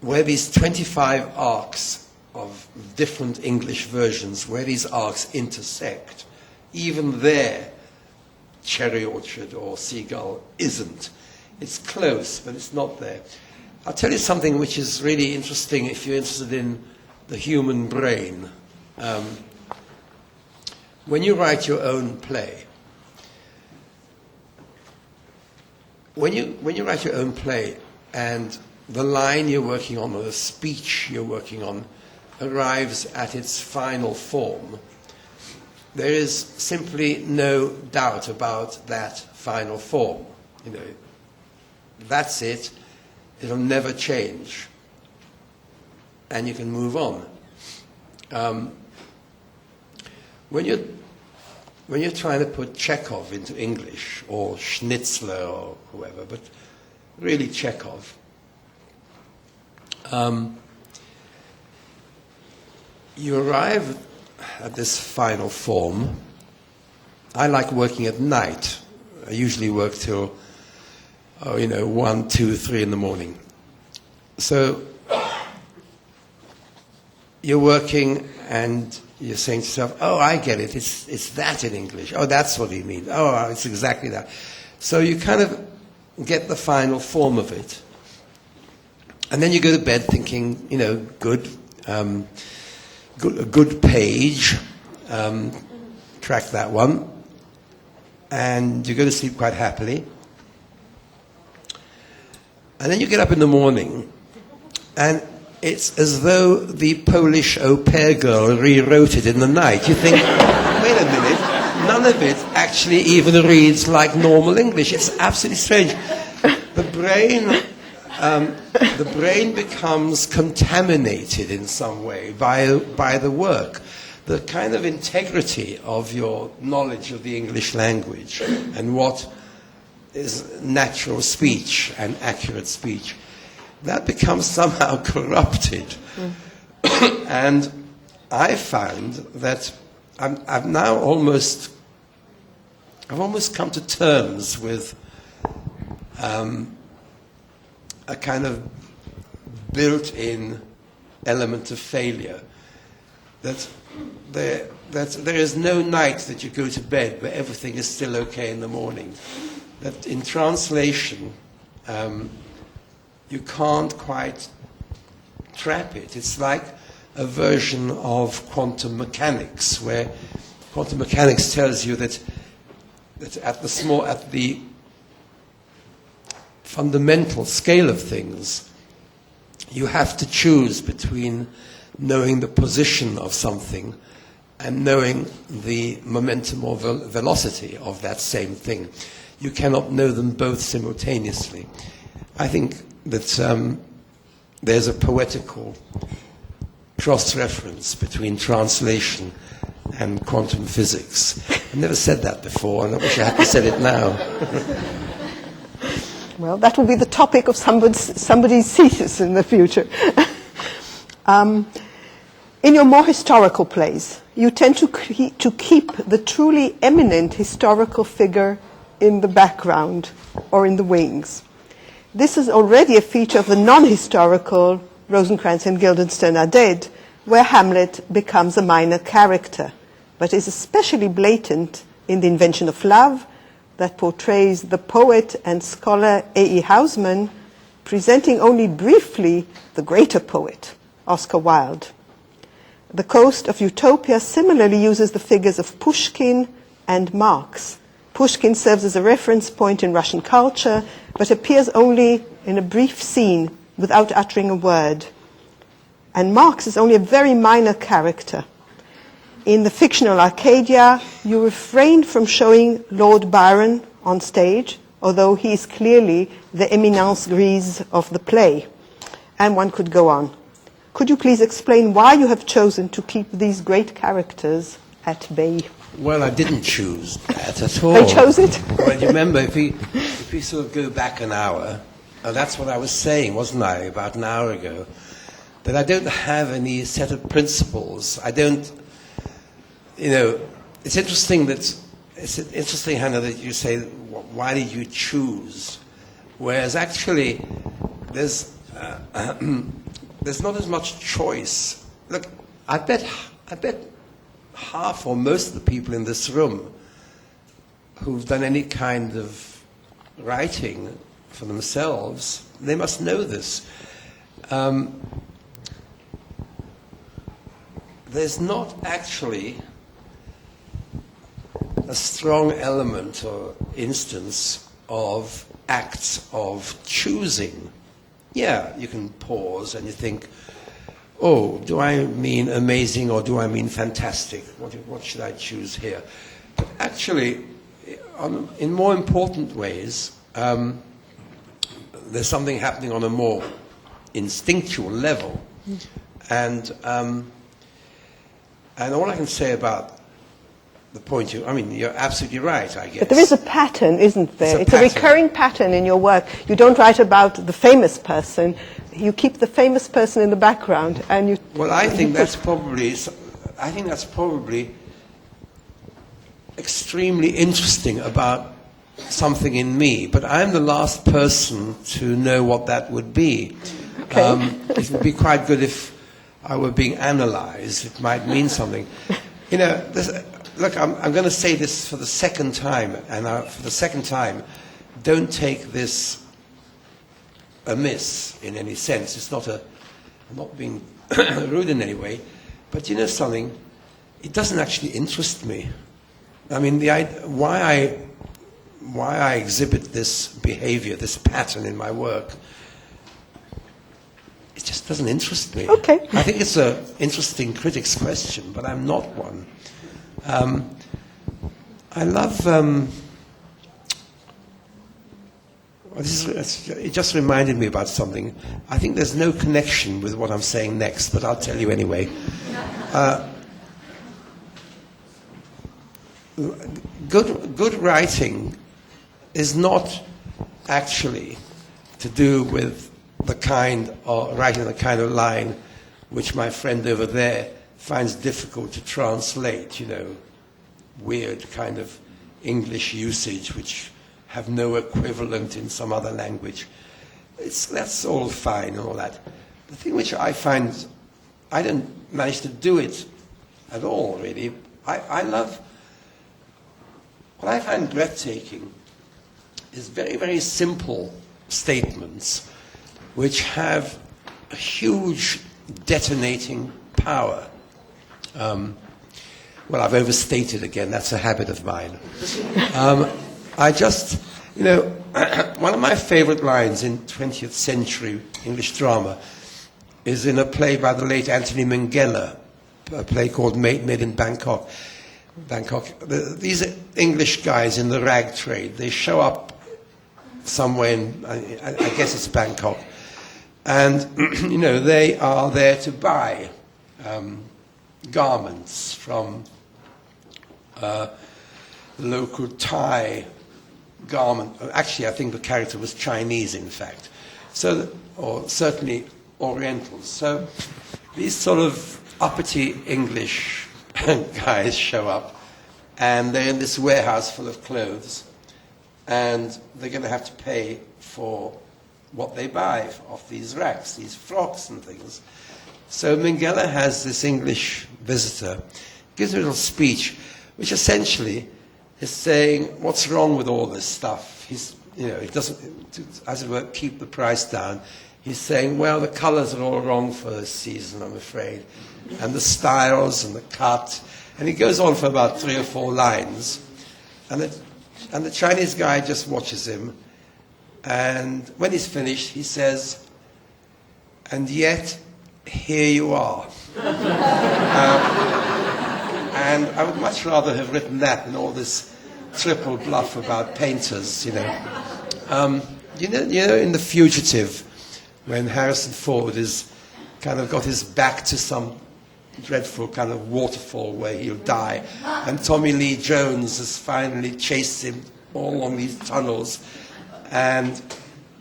where these 25 arcs of different English versions, where these arcs intersect, even there, Cherry Orchard or Seagull isn't. It's close, but it's not there. I'll tell you something which is really interesting if you're interested in the human brain. When you write your own play, when you write your own play and the line you're working on or the speech you're working on arrives at its final form, there is simply no doubt about that final form. You know, that's it. It'll never change. And you can move on. When you're trying to put Chekhov into English, or Schnitzler or whoever, but really Chekhov, you arrive at this final form. I like working at night. I usually work till 1, 2, 3 in the morning. So you're working and you're saying to yourself, oh, I get it, it's that in English. Oh, that's what he means. Oh, it's exactly that. So you kind of get the final form of it. And then you go to bed thinking, good page, track that one. And you go to sleep quite happily. And then you get up in the morning, and it's as though the Polish au pair girl rewrote it in the night. You think, wait a minute, none of it actually even reads like normal English. It's absolutely strange. The brain becomes contaminated in some way by the work. The kind of integrity of your knowledge of the English language and what is natural speech and accurate speech, that becomes somehow corrupted. And I found that I've almost come to terms with a kind of built-in element of failure. That there is no night that you go to bed where everything is still okay in the morning. That in translation, you can't quite trap it. It's like a version of quantum mechanics, where quantum mechanics tells you that at the fundamental scale of things, you have to choose between knowing the position of something and knowing the momentum or velocity of that same thing. You cannot know them both simultaneously. I think that there's a poetical cross-reference between translation and quantum physics. I've never said that before, and I wish I hadn't said it now. Well, that will be the topic of somebody's thesis in the future. In your more historical plays, you tend to keep the truly eminent historical figure in the background or in the wings. This is already a feature of the non-historical Rosencrantz and Guildenstern Are Dead, where Hamlet becomes a minor character, but is especially blatant in The Invention of Love, that portrays the poet and scholar A.E. Housman presenting only briefly the greater poet, Oscar Wilde. The Coast of Utopia similarly uses the figures of Pushkin and Marx. Pushkin serves as a reference point in Russian culture, but appears only in a brief scene without uttering a word. And Marx is only a very minor character. In the fictional Arcadia, you refrain from showing Lord Byron on stage, although he is clearly the éminence grise of the play. And one could go on. Could you please explain why you have chosen to keep these great characters at bay? Well, I didn't choose that at all. They chose it? Well, you remember, if we sort of go back an hour, that's what I was saying, wasn't I, about an hour ago, that I don't have any set of principles. I don't, it's interesting, Hannah, that you say, why did you choose? Whereas actually, there's not as much choice. Look, I bet half or most of the people in this room who've done any kind of writing for themselves, they must know this. There's not actually a strong element or instance of acts of choosing. Yeah, you can pause and you think, oh, do I mean amazing or do I mean fantastic? What should I choose here? But actually, in more important ways, there's something happening on a more instinctual level. And all I can say about the point you're absolutely right, I guess. But there is a pattern, isn't there? It's a pattern. Recurring pattern in your work. You don't write about the famous person. You keep the famous person in the background, and you. Well, I think that's probably extremely interesting about something in me. But I'm the last person to know what that would be. Okay. It would be quite good if I were being analyzed, it might mean something. You know, look, I'm going to say this for the second time, and for the second time, don't take this amiss in any sense. It's not I'm not being rude in any way, but you know something? It doesn't actually interest me. I mean, why I exhibit this behavior, this pattern in my work, it just doesn't interest me. Okay. I think it's an interesting critic's question, but I'm not one. I love... it just reminded me about something. I think there's no connection with what I'm saying next, but I'll tell you anyway. Good writing is not actually to do with writing the kind of line which my friend over there finds difficult to translate, you know, weird kind of English usage which have no equivalent in some other language. That's all fine and all that. The thing which I find, I don't manage to do it at all, really. I love, what I find breathtaking is very, very simple statements which have a huge detonating power. Well, I've overstated again, that's a habit of mine. One of my favorite lines in 20th century English drama is in a play by the late Anthony Minghella, a play called Made in Bangkok. These English guys in the rag trade, they show up somewhere in, I guess it's Bangkok, and, you know, they are there to buy garments from the local Thai garment. Actually, I think the character was Chinese, in fact, or certainly Orientals. So these sort of uppity English guys show up, and they're in this warehouse full of clothes, and they're going to have to pay for what they buy off these racks, these frocks and things. So Minghella has this English visitor, gives a little speech, which essentially is saying, what's wrong with all this stuff? He doesn't, as it were, keep the price down. He's saying, well, the colors are all wrong for this season, I'm afraid, and the styles and the cut. And he goes on for about 3 or 4 lines, and the Chinese guy just watches him, and when he's finished, he says, and yet, here you are. And I would much rather have written that than all this triple bluff about painters, you know. You know, in The Fugitive, when Harrison Ford is kind of got his back to some dreadful kind of waterfall where he'll die, and Tommy Lee Jones has finally chased him all along these tunnels, and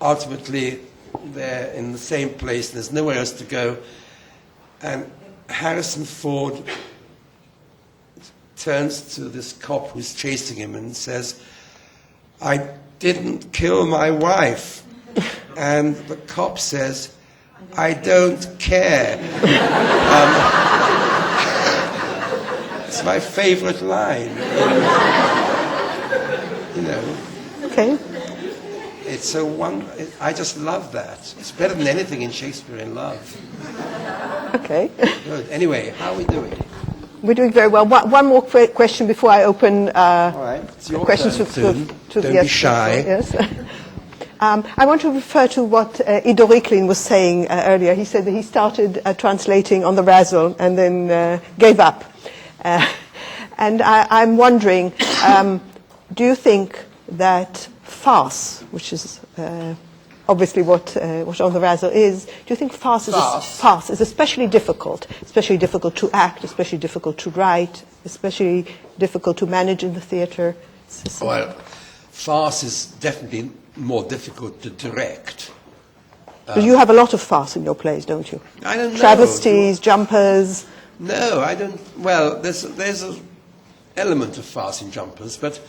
ultimately they're in the same place, there's nowhere else to go, and Harrison Ford turns to this cop who's chasing him and says, I didn't kill my wife. And the cop says, I don't care. It's my favorite line. You know. Okay. It's I just love that. It's better than anything in Shakespearean love. Okay. Good. Anyway, how are we doing? We're doing very well. One more question before I open all right. It's your questions turn soon. to Don't be shy. Yes. I want to refer to what Ido Ricklin was saying earlier. He said that he started translating on the Razzle and then gave up. And I'm wondering, do you think that farce, which is obviously what On the Razzle is, do you think farce is especially difficult to act, especially difficult to write, especially difficult to manage in the theatre? Well, farce is definitely more difficult to direct. But you have a lot of farce in your plays, don't you? I don't know. Travesties, jumpers. No, I don't. Well, there's an element of farce in Jumpers, but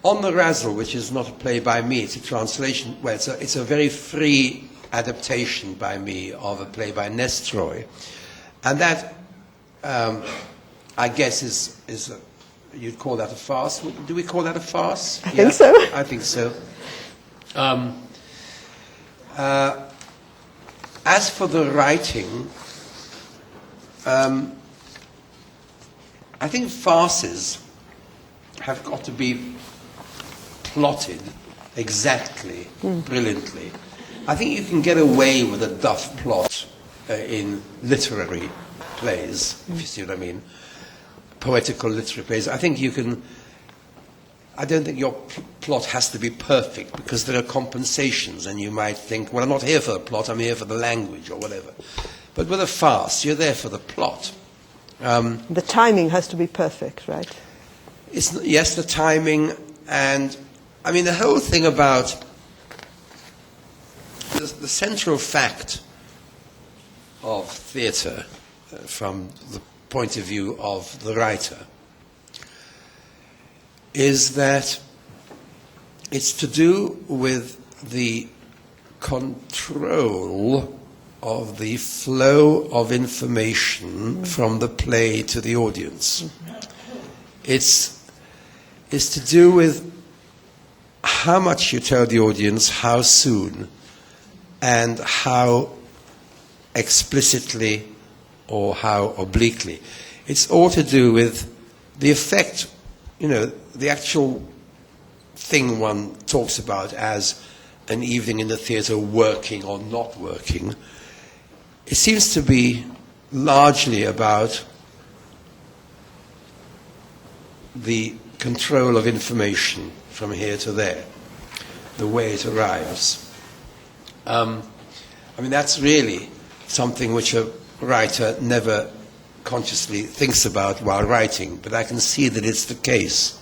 On the Razzle, which is not a play by me, it's a translation. Well, it's a very free adaptation by me of a play by Nestroy, And that, I guess, is you'd call that a farce. Do we call that a farce? I think so. I think so. As for the writing, I think farces have got to be plotted exactly, brilliantly. I think you can get away with a duff plot in literary plays, if you see what I mean, poetical literary plays. I think you can. I don't think your plot has to be perfect, because there are compensations, and you might think, well, I'm not here for the plot, I'm here for the language or whatever. But with a farce, you're there for the plot. The timing has to be perfect, right? Yes, the timing, and I mean the whole thing about the central fact of theatre from the point of view of the writer is that it's to do with the control of the flow of information from the play to the audience. It's to do with how much you tell the audience, how soon, and how explicitly or how obliquely. It's all to do with the effect, the actual thing one talks about as an evening in the theatre, working or not working. It seems to be largely about the control of information from here to there, the way it arrives. That's really something which a writer never consciously thinks about while writing, but I can see that it's the case.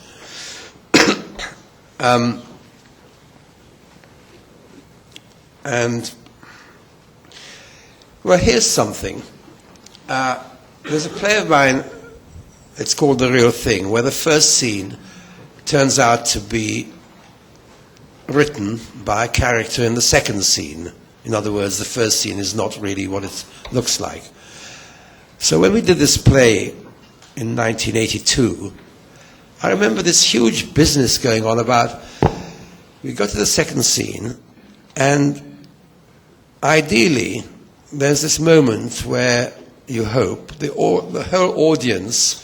Well, here's something. There's a play of mine, it's called The Real Thing, where the first scene turns out to be written by a character in the second scene. In other words, the first scene is not really what it looks like. So when we did this play in 1982, I remember this huge business going on about, we got to the second scene, and ideally, there's this moment where you hope the whole audience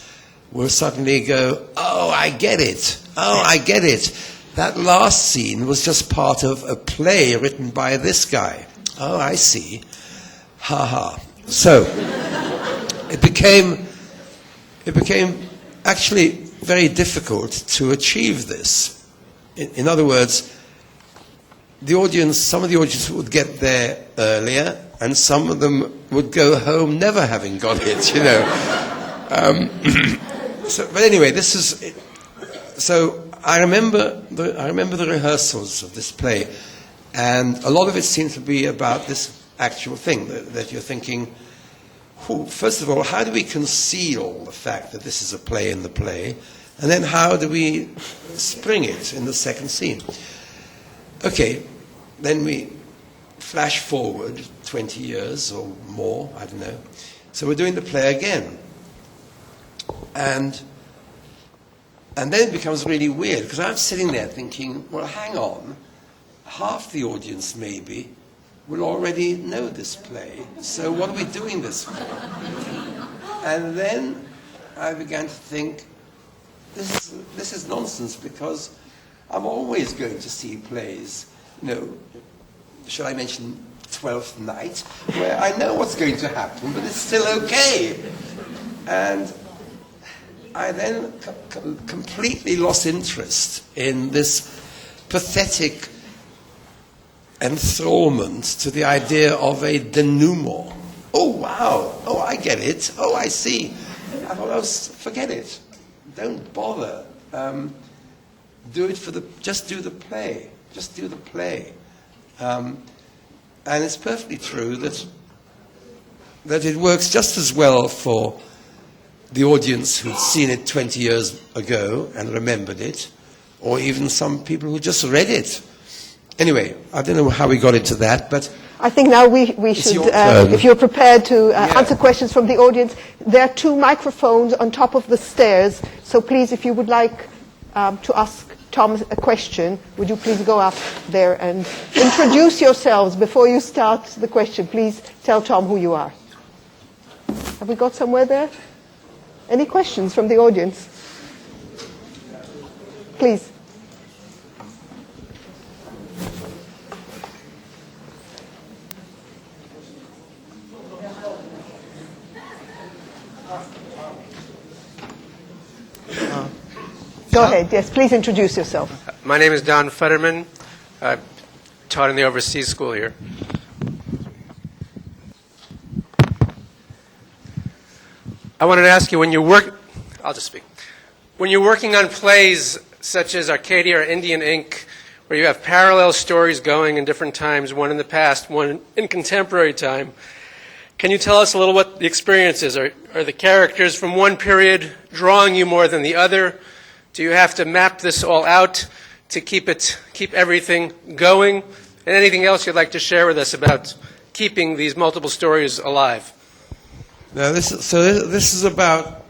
will suddenly go, oh, I get it. Oh, I get it. That last scene was just part of a play written by this guy. Oh, I see. Ha ha. So it became actually very difficult to achieve this. In other words, some of the audience would get there earlier, and some of them would go home never having got it, But anyway, this is it. So I remember the rehearsals of this play, and a lot of it seemed to be about this actual thing that you're thinking. First of all, how do we conceal the fact that this is a play in the play, and then how do we spring it in the second scene? Okay, then we flash forward 20 years or more, I don't know. So we're doing the play again. And then it becomes really weird, because I'm sitting there thinking, well, hang on, half the audience maybe will already know this play, so what are we doing this for? And then I began to think, this is nonsense, because I'm always going to see plays, shall I mention Twelfth Night, where I know what's going to happen, but it's still okay. And I then completely lost interest in this pathetic enthrallment to the idea of a denouement. Oh, wow. Oh, I get it. Oh, I see. I thought, forget it. Don't bother. Just do the play. Just do the play. And it's perfectly true that it works just as well for the audience who'd seen it 20 years ago and remembered it, or even some people who just read it Anyway, I don't know how we got into that, but I think now we should, your turn. if you're prepared to answer questions from the audience, there are 2 microphones on top of the stairs, so please, if you would like to ask Tom a question, would you please go up there and introduce yourselves before you start the question. Please tell Tom who you are. Have we got somewhere there? Any questions from the audience? Please. Go ahead, yes, please introduce yourself. My name is Don Futterman. I taught in the overseas school here. I wanted to ask you, when you're working on plays such as Arcadia or Indian Ink, where you have parallel stories going in different times, one in the past, one in contemporary time, can you tell us a little what the experience is? Are the characters from one period drawing you more than the other? Do you have to map this all out to keep everything going? And anything else you'd like to share with us about keeping these multiple stories alive? now this is about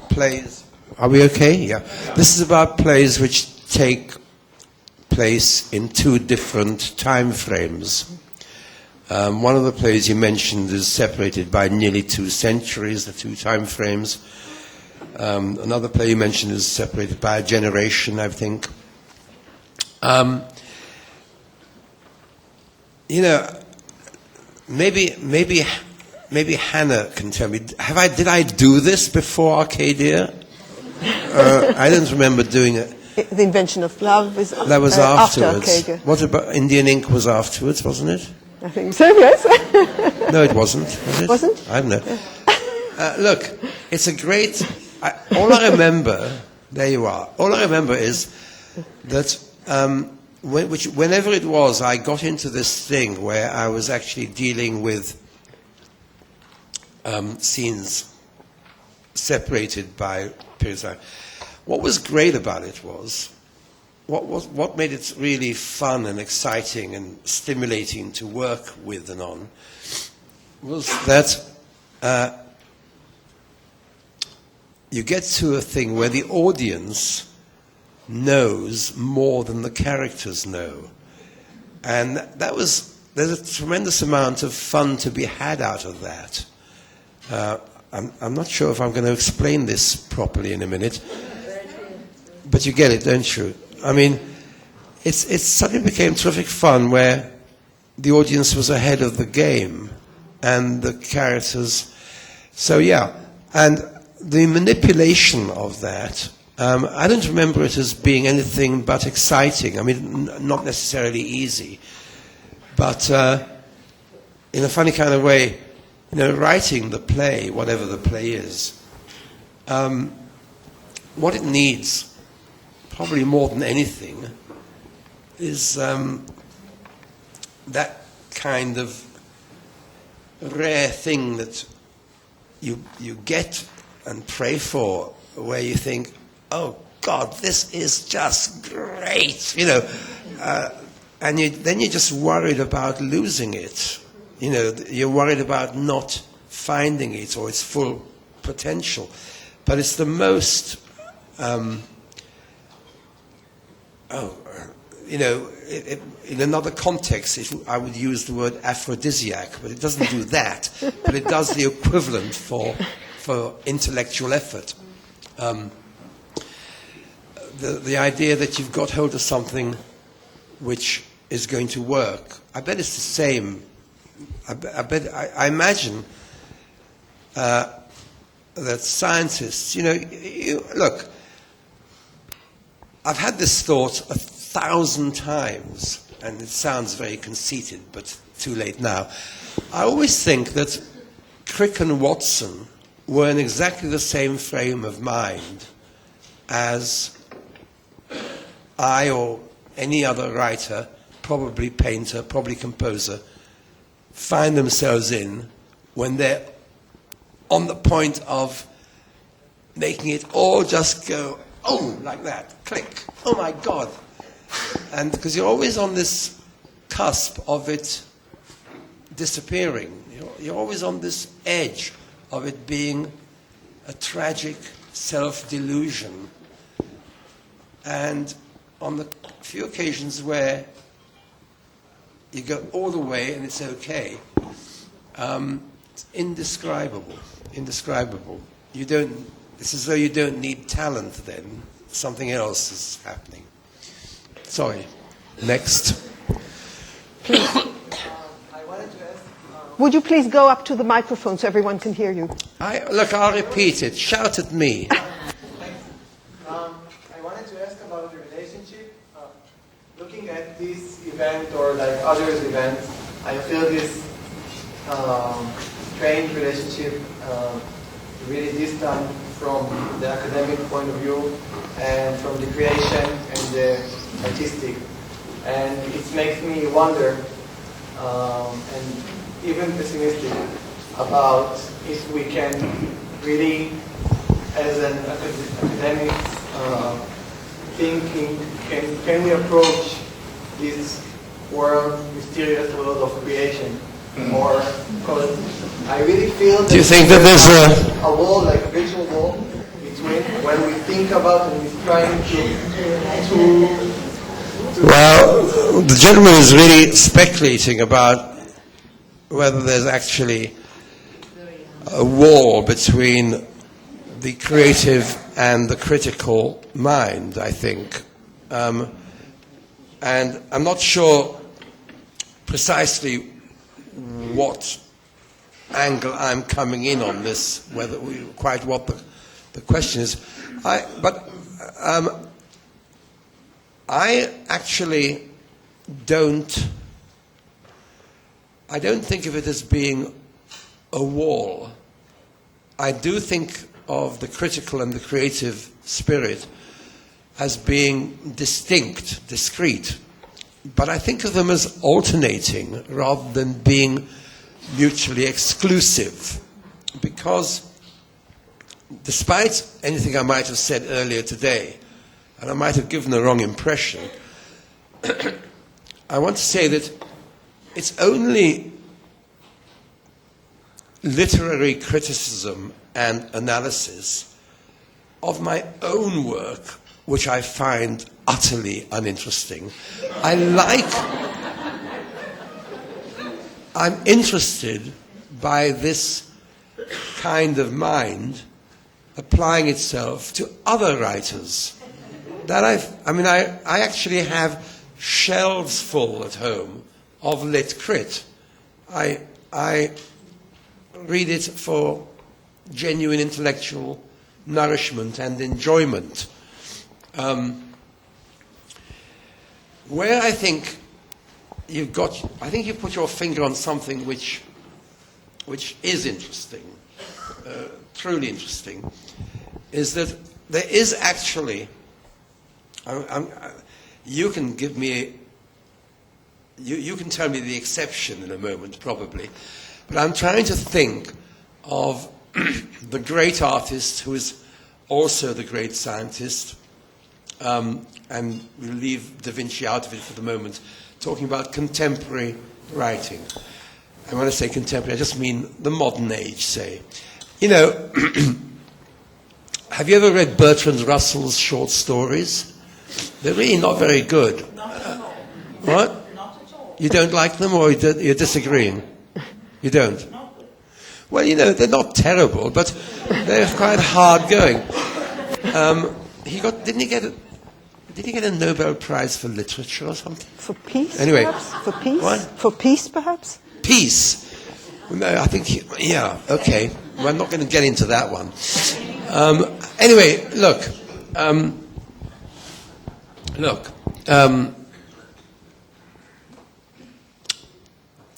plays. Are we okay? Yeah. This is about plays which take place in 2 different time frames. One of the plays you mentioned is separated by nearly 2 centuries, the 2 time frames. Another play you mentioned is separated by a generation, I think. Maybe Hannah can tell me. Did I do this before Arcadia? I don't remember doing it. The Invention of Love is That was after afterwards. Arcadia. What about Indian Ink was afterwards, wasn't it? I think so, yes. No, it wasn't. Was it? Wasn't? I don't know. Look, it's a great... all I remember... There you are. All I remember is that whenever it was, I got into this thing where I was actually dealing with scenes separated by periods of time. What was great about it was... What made it really fun and exciting and stimulating to work with and on was that you get to a thing where the audience knows more than the characters know. And there's a tremendous amount of fun to be had out of that. I'm not sure if I'm going to explain this properly in a minute, but you get it, don't you? I mean, it suddenly became terrific fun where the audience was ahead of the game and the characters. So yeah, and the manipulation of that, I don't remember it as being anything but exciting. I mean, not necessarily easy, but in a funny kind of way, writing the play, whatever the play is, what it needs, probably more than anything, is that kind of rare thing that you get and pray for, where you think, oh God, this is just great, and then you're just worried about losing it. You're worried about not finding it or its full potential. But it's the most, in another context, I would use the word aphrodisiac, but it doesn't do that. But it does the equivalent for intellectual effort. The idea that you've got hold of something which is going to work. I bet it's the same. I imagine that scientists, look, I've had this thought 1,000 times, and it sounds very conceited, but too late now. I always think that Crick and Watson were in exactly the same frame of mind as I or any other writer, probably painter, probably composer, find themselves in when they're on the point of making it all just go, oh, like that, click, oh my God. And because you're always on this cusp of it disappearing. You're always on this edge of it being a tragic self-delusion. And on the few occasions where you go all the way and it's okay, it's indescribable. It's as though you don't need talent then. Something else is happening. Sorry. Next. Would you please go up to the microphone so everyone can hear you? I'll repeat it. Shout at me. I wanted to ask about the relationship. Looking at this event or like others' events, I feel this strange relationship, really distant from the academic point of view and from the creation and the artistic. And it makes me wonder and even pessimistic about if we can really, as an academic thinking, can we approach this mysterious world of creation? Or, because I really feel that Do you think that there's a wall, like a visual wall, between when we think about and we're trying to Well, the gentleman is really speculating about whether there's actually a wall between the creative and the critical mind, I think. And I'm not sure precisely what angle I'm coming in on this, quite what the question is. I actually don't think of it as being a wall. I do think of the critical and the creative spirit as being distinct, discrete. But I think of them as alternating rather than being mutually exclusive. Because despite anything I might have said earlier today, and I might have given the wrong impression, I want to say that it's only literary criticism and analysis of my own work which I find utterly uninteresting. I'm interested by this kind of mind applying itself to other writers. I actually have shelves full at home of lit crit. I read it for genuine intellectual nourishment and enjoyment. Where I think you put your finger on something which is interesting, truly interesting, is that there is actually. You can give me. You can tell me the exception in a moment, probably, but I'm trying to think of the great artist who is also the great scientist, and we'll leave Da Vinci out of it for the moment, talking about contemporary writing. And when I say contemporary, I just mean the modern age, say. Have you ever read Bertrand Russell's short stories? They're really not very good. What? Not at all. You don't like them, or you're disagreeing? You don't? Well, they're not terrible, but they're quite hard going. Didn't he get a Nobel Prize for literature or something? For peace, Anyway. perhaps? For peace? What? For peace, perhaps? Peace. No, I think, okay. We're not going to get into that one. Anyway, look.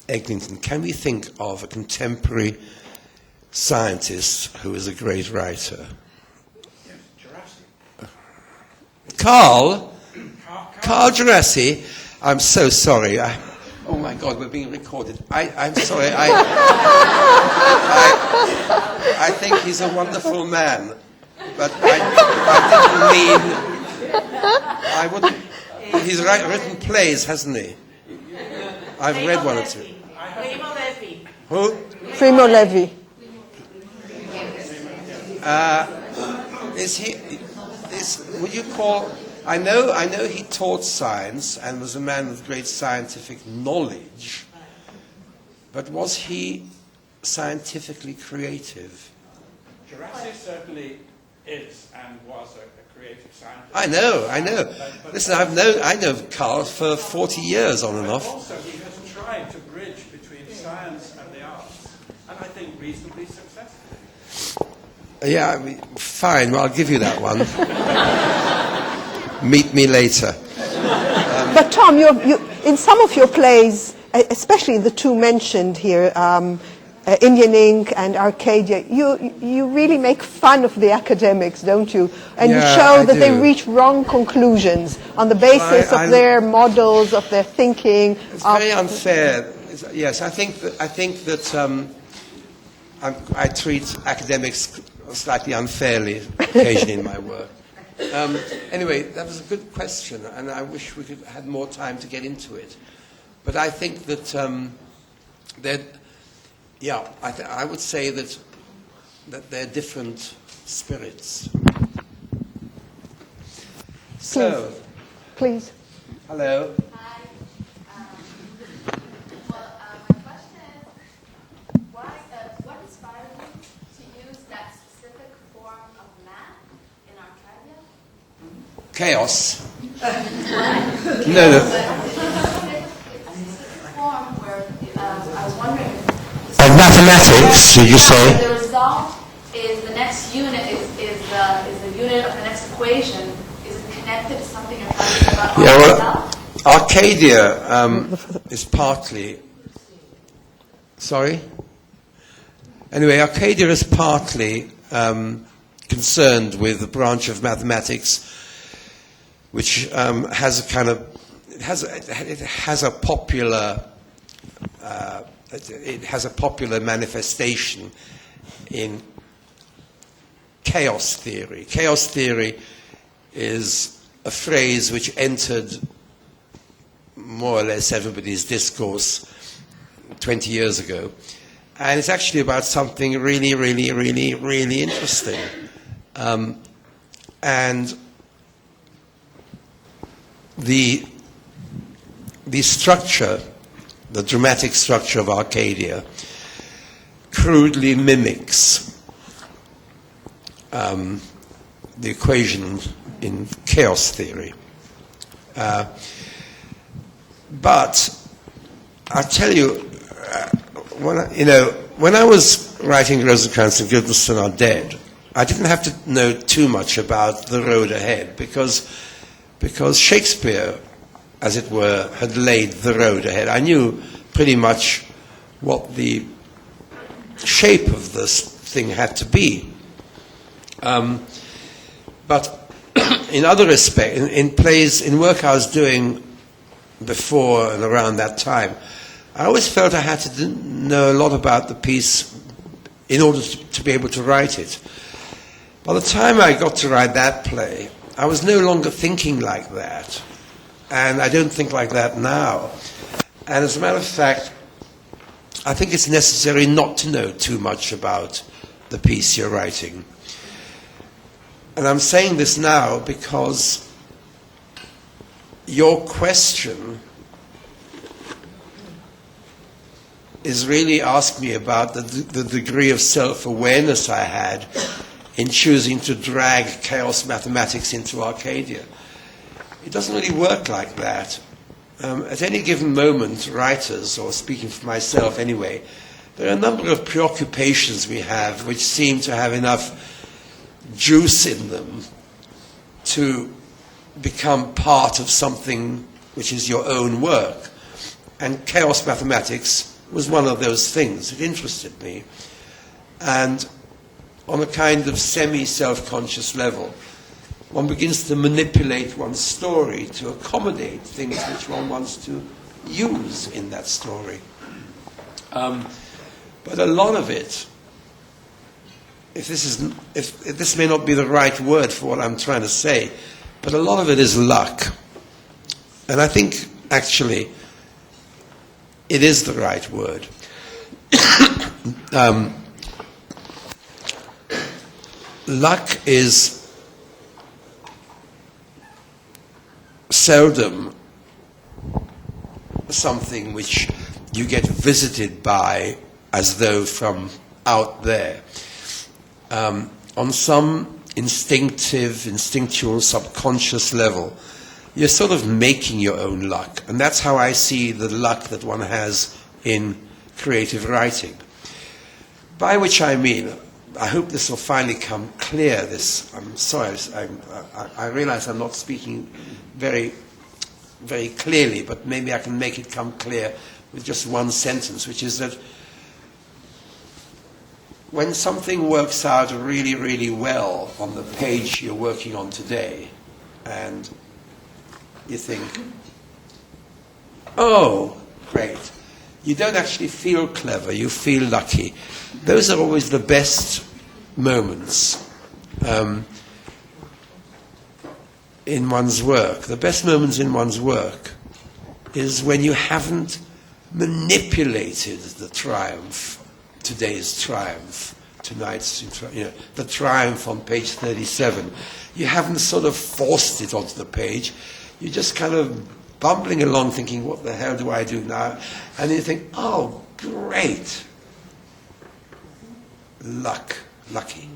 Eglinton, can we think of a contemporary scientist who is a great writer? Carl Gerasi. I'm so sorry. Oh my God, we're being recorded. I'm sorry. I think he's a wonderful man, but I didn't mean. I wouldn't. He's written plays, hasn't he? I've read one or two. Who? Primo Levi. Would you call? I know he taught science and was a man with great scientific knowledge, but was he scientifically creative? Jurassic certainly is and was a creative scientist. I know. Listen, I know Carl for 40 years on and off. Also, he has tried to bridge between science and the arts, and I think reasonably successfully. Yeah, I mean, fine. Well, I'll give you that one. Meet me later. But Tom, you in some of your plays, especially the two mentioned here, Indian Ink and Arcadia, you really make fun of the academics, don't you? And you show that they reach wrong conclusions on the basis of their models, of their thinking. It's very unfair. Yes, I think that I treat academics slightly unfairly occasionally in my work. Anyway, that was a good question, and I wish we could have had more time to get into it. But I think that I would say that they're different spirits. So, please. Hello. Hi. My question is, what inspired you to use that specific form of math in Arcadia? Chaos. No. It's a form where I was wondering. Of mathematics, did you say? The result is the next unit is the unit of the next equation. Is it connected to something you're talking about? Yeah, well, Arcadia is partly. Sorry? Anyway, Arcadia is partly concerned with the branch of mathematics which has a kind of. It has a popular. It has a popular manifestation in chaos theory. Chaos theory is a phrase which entered more or less everybody's discourse 20 years ago. And it's actually about something really, really, really, really interesting. And the structure, the dramatic structure of Arcadia, crudely mimics the equation in chaos theory. But I tell you, when I was writing Rosencrantz and Guildenstern Are Dead, I didn't have to know too much about the road ahead because Shakespeare, as it were, had laid the road ahead. I knew pretty much what the shape of this thing had to be. But in other respects, in plays, in work I was doing before and around that time, I always felt I had to know a lot about the piece in order to be able to write it. By the time I got to write that play, I was no longer thinking like that. And I don't think like that now. And as a matter of fact, I think it's necessary not to know too much about the piece you're writing. And I'm saying this now because your question is really asking me about the degree of self-awareness I had in choosing to drag chaos mathematics into Arcadia. It doesn't really work like that. At any given moment, writers, or speaking for myself anyway, there are a number of preoccupations we have which seem to have enough juice in them to become part of something which is your own work. And chaos mathematics was one of those things. It interested me. And on a kind of semi-self-conscious level, one begins to manipulate one's story to accommodate things which one wants to use in that story. But a lot of it, if this may not be the right word for what I'm trying to say, but a lot of it is luck. And I think, actually, it is the right word. Luck is seldom something which you get visited by as though from out there. On some instinctual, subconscious level, you're sort of making your own luck. And that's how I see the luck that one has in creative writing. By which I mean, I hope this will finally come clear. I'm sorry, I realize I'm not speaking very, very clearly, but maybe I can make it come clear with just one sentence, which is that when something works out really, really well on the page you're working on today, and you think, oh, great, you don't actually feel clever, you feel lucky. Those are always the best moments in one's work. The best moments in one's work is when you haven't manipulated the triumph, today's triumph, tonight's, the triumph on page 37. You haven't sort of forced it onto the page. You're just kind of bumbling along thinking, what the hell do I do now? And you think, oh, great. Lucky.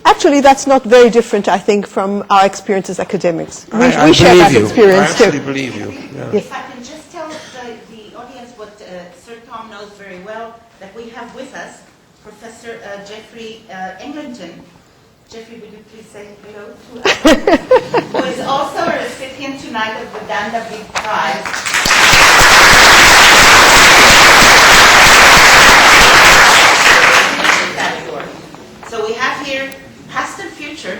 Actually, that's not very different, I think, from our experience as academics. We I share that believe you. experience I actually too. believe you. Yeah. Yes. If I can just tell the audience what Sir Tom knows very well, that we have with us Professor Jeffrey Engleton. Jeffrey, would you please say hello to us? Who is also a recipient tonight of the Danda Big Prize. So we have here past and future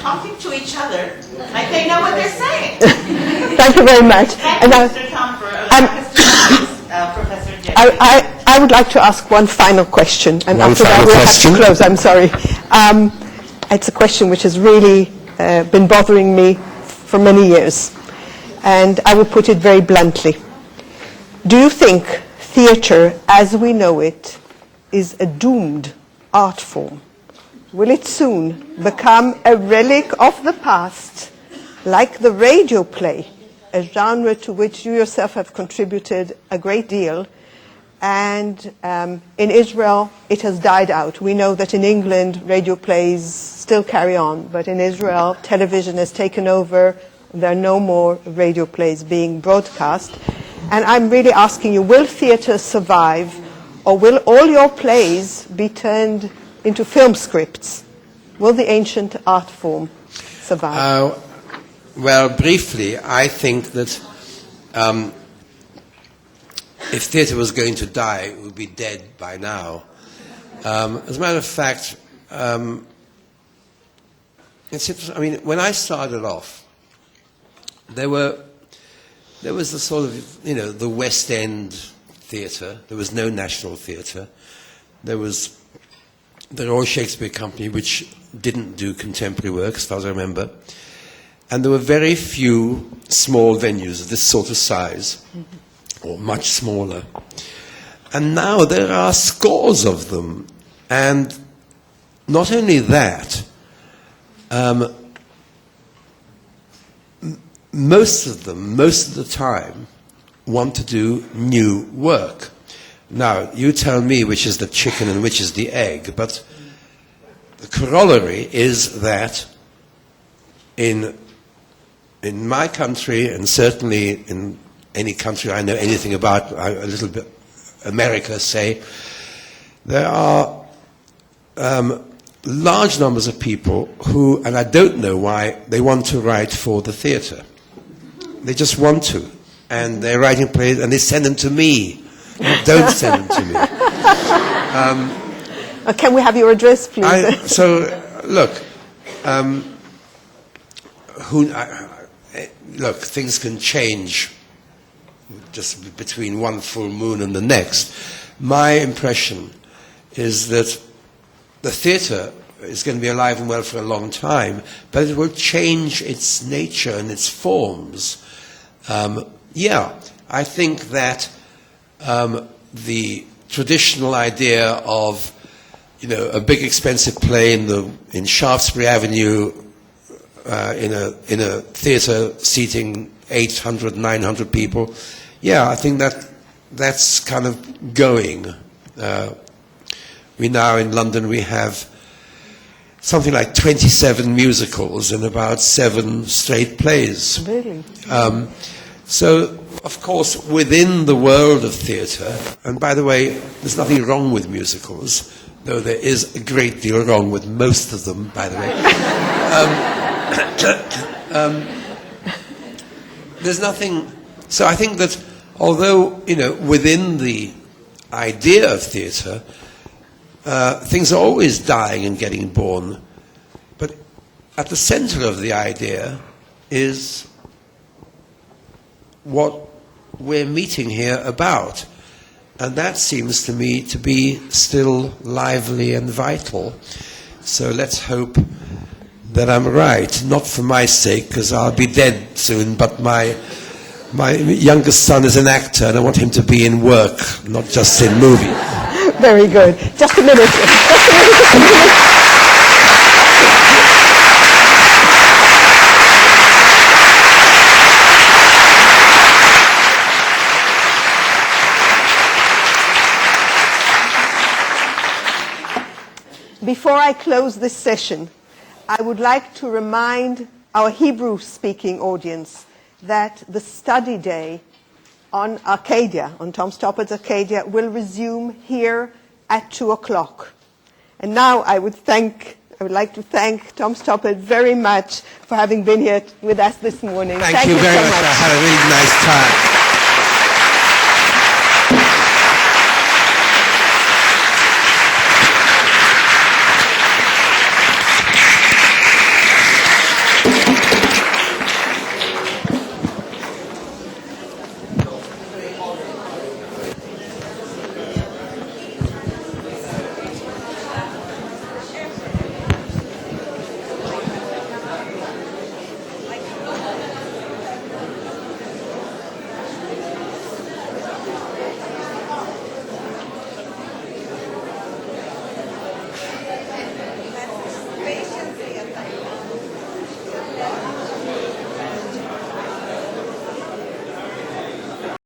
talking to each other like they know what they're saying. Thank you very much. Thank you, Mr. Tom, for allowing us to know Professor Jeffrey. I would like to ask one final question, and One after that final we'll question. have to close. I'm sorry. It's a question which has really been bothering me for many years, and I will put it very bluntly. Do you think theatre, as we know it, is a doomed art form? Will it soon become a relic of the past, like the radio play, a genre to which you yourself have contributed a great deal? And in Israel, it has died out. We know that in England, radio plays still carry on, but in Israel, television has taken over. There are no more radio plays being broadcast. And I'm really asking you, will theatre survive, or will all your plays be turned into film scripts? Will the ancient art form survive? Well, briefly, I think that if theatre was going to die, it would be dead by now. As a matter of fact, it's interesting. I mean, when I started off, there was the sort of, the West End theatre. There was no national theatre. There was the Royal Shakespeare Company, which didn't do contemporary work, as far as I remember. And there were very few small venues of this sort of size, or much smaller. And now there are scores of them. And not only that, most of them, most of the time, want to do new work. Now, you tell me which is the chicken and which is the egg, but the corollary is that in my country, and certainly in any country I know anything about, a little bit America, say, there are large numbers of people who, and I don't know why, they want to write for the theatre. They just want to. And they're writing plays, and they send them to me. Don't send them to me. Can we have your address, please? Look, look, things can change just between one full moon and the next. My impression is that the theatre is going to be alive and well for a long time, but it will change its nature and its forms Yeah, I think that the traditional idea of, a big expensive play in Shaftesbury Avenue in a theatre seating 800, 900 people, yeah, I think that's kind of going. We now in London, we have something like 27 musicals and about 7 straight plays. Really? So, of course, within the world of theatre, and by the way, there's nothing wrong with musicals, though there is a great deal wrong with most of them, by the way. There's nothing. So I think that although, within the idea of theatre, things are always dying and getting born, but at the center of the idea is what we're meeting here about. And that seems to me to be still lively and vital. So let's hope that I'm right. Not for my sake, because I'll be dead soon, but my youngest son is an actor, and I want him to be in work, not just in movies. Very good. Just a minute. Before I close this session, I would like to remind our Hebrew-speaking audience that the study day on Arcadia, on Tom Stoppard's Arcadia, will resume here at 2:00. And now I would like to thank Tom Stoppard very much for having been here with us this morning. Thank you very much. I had a really nice time.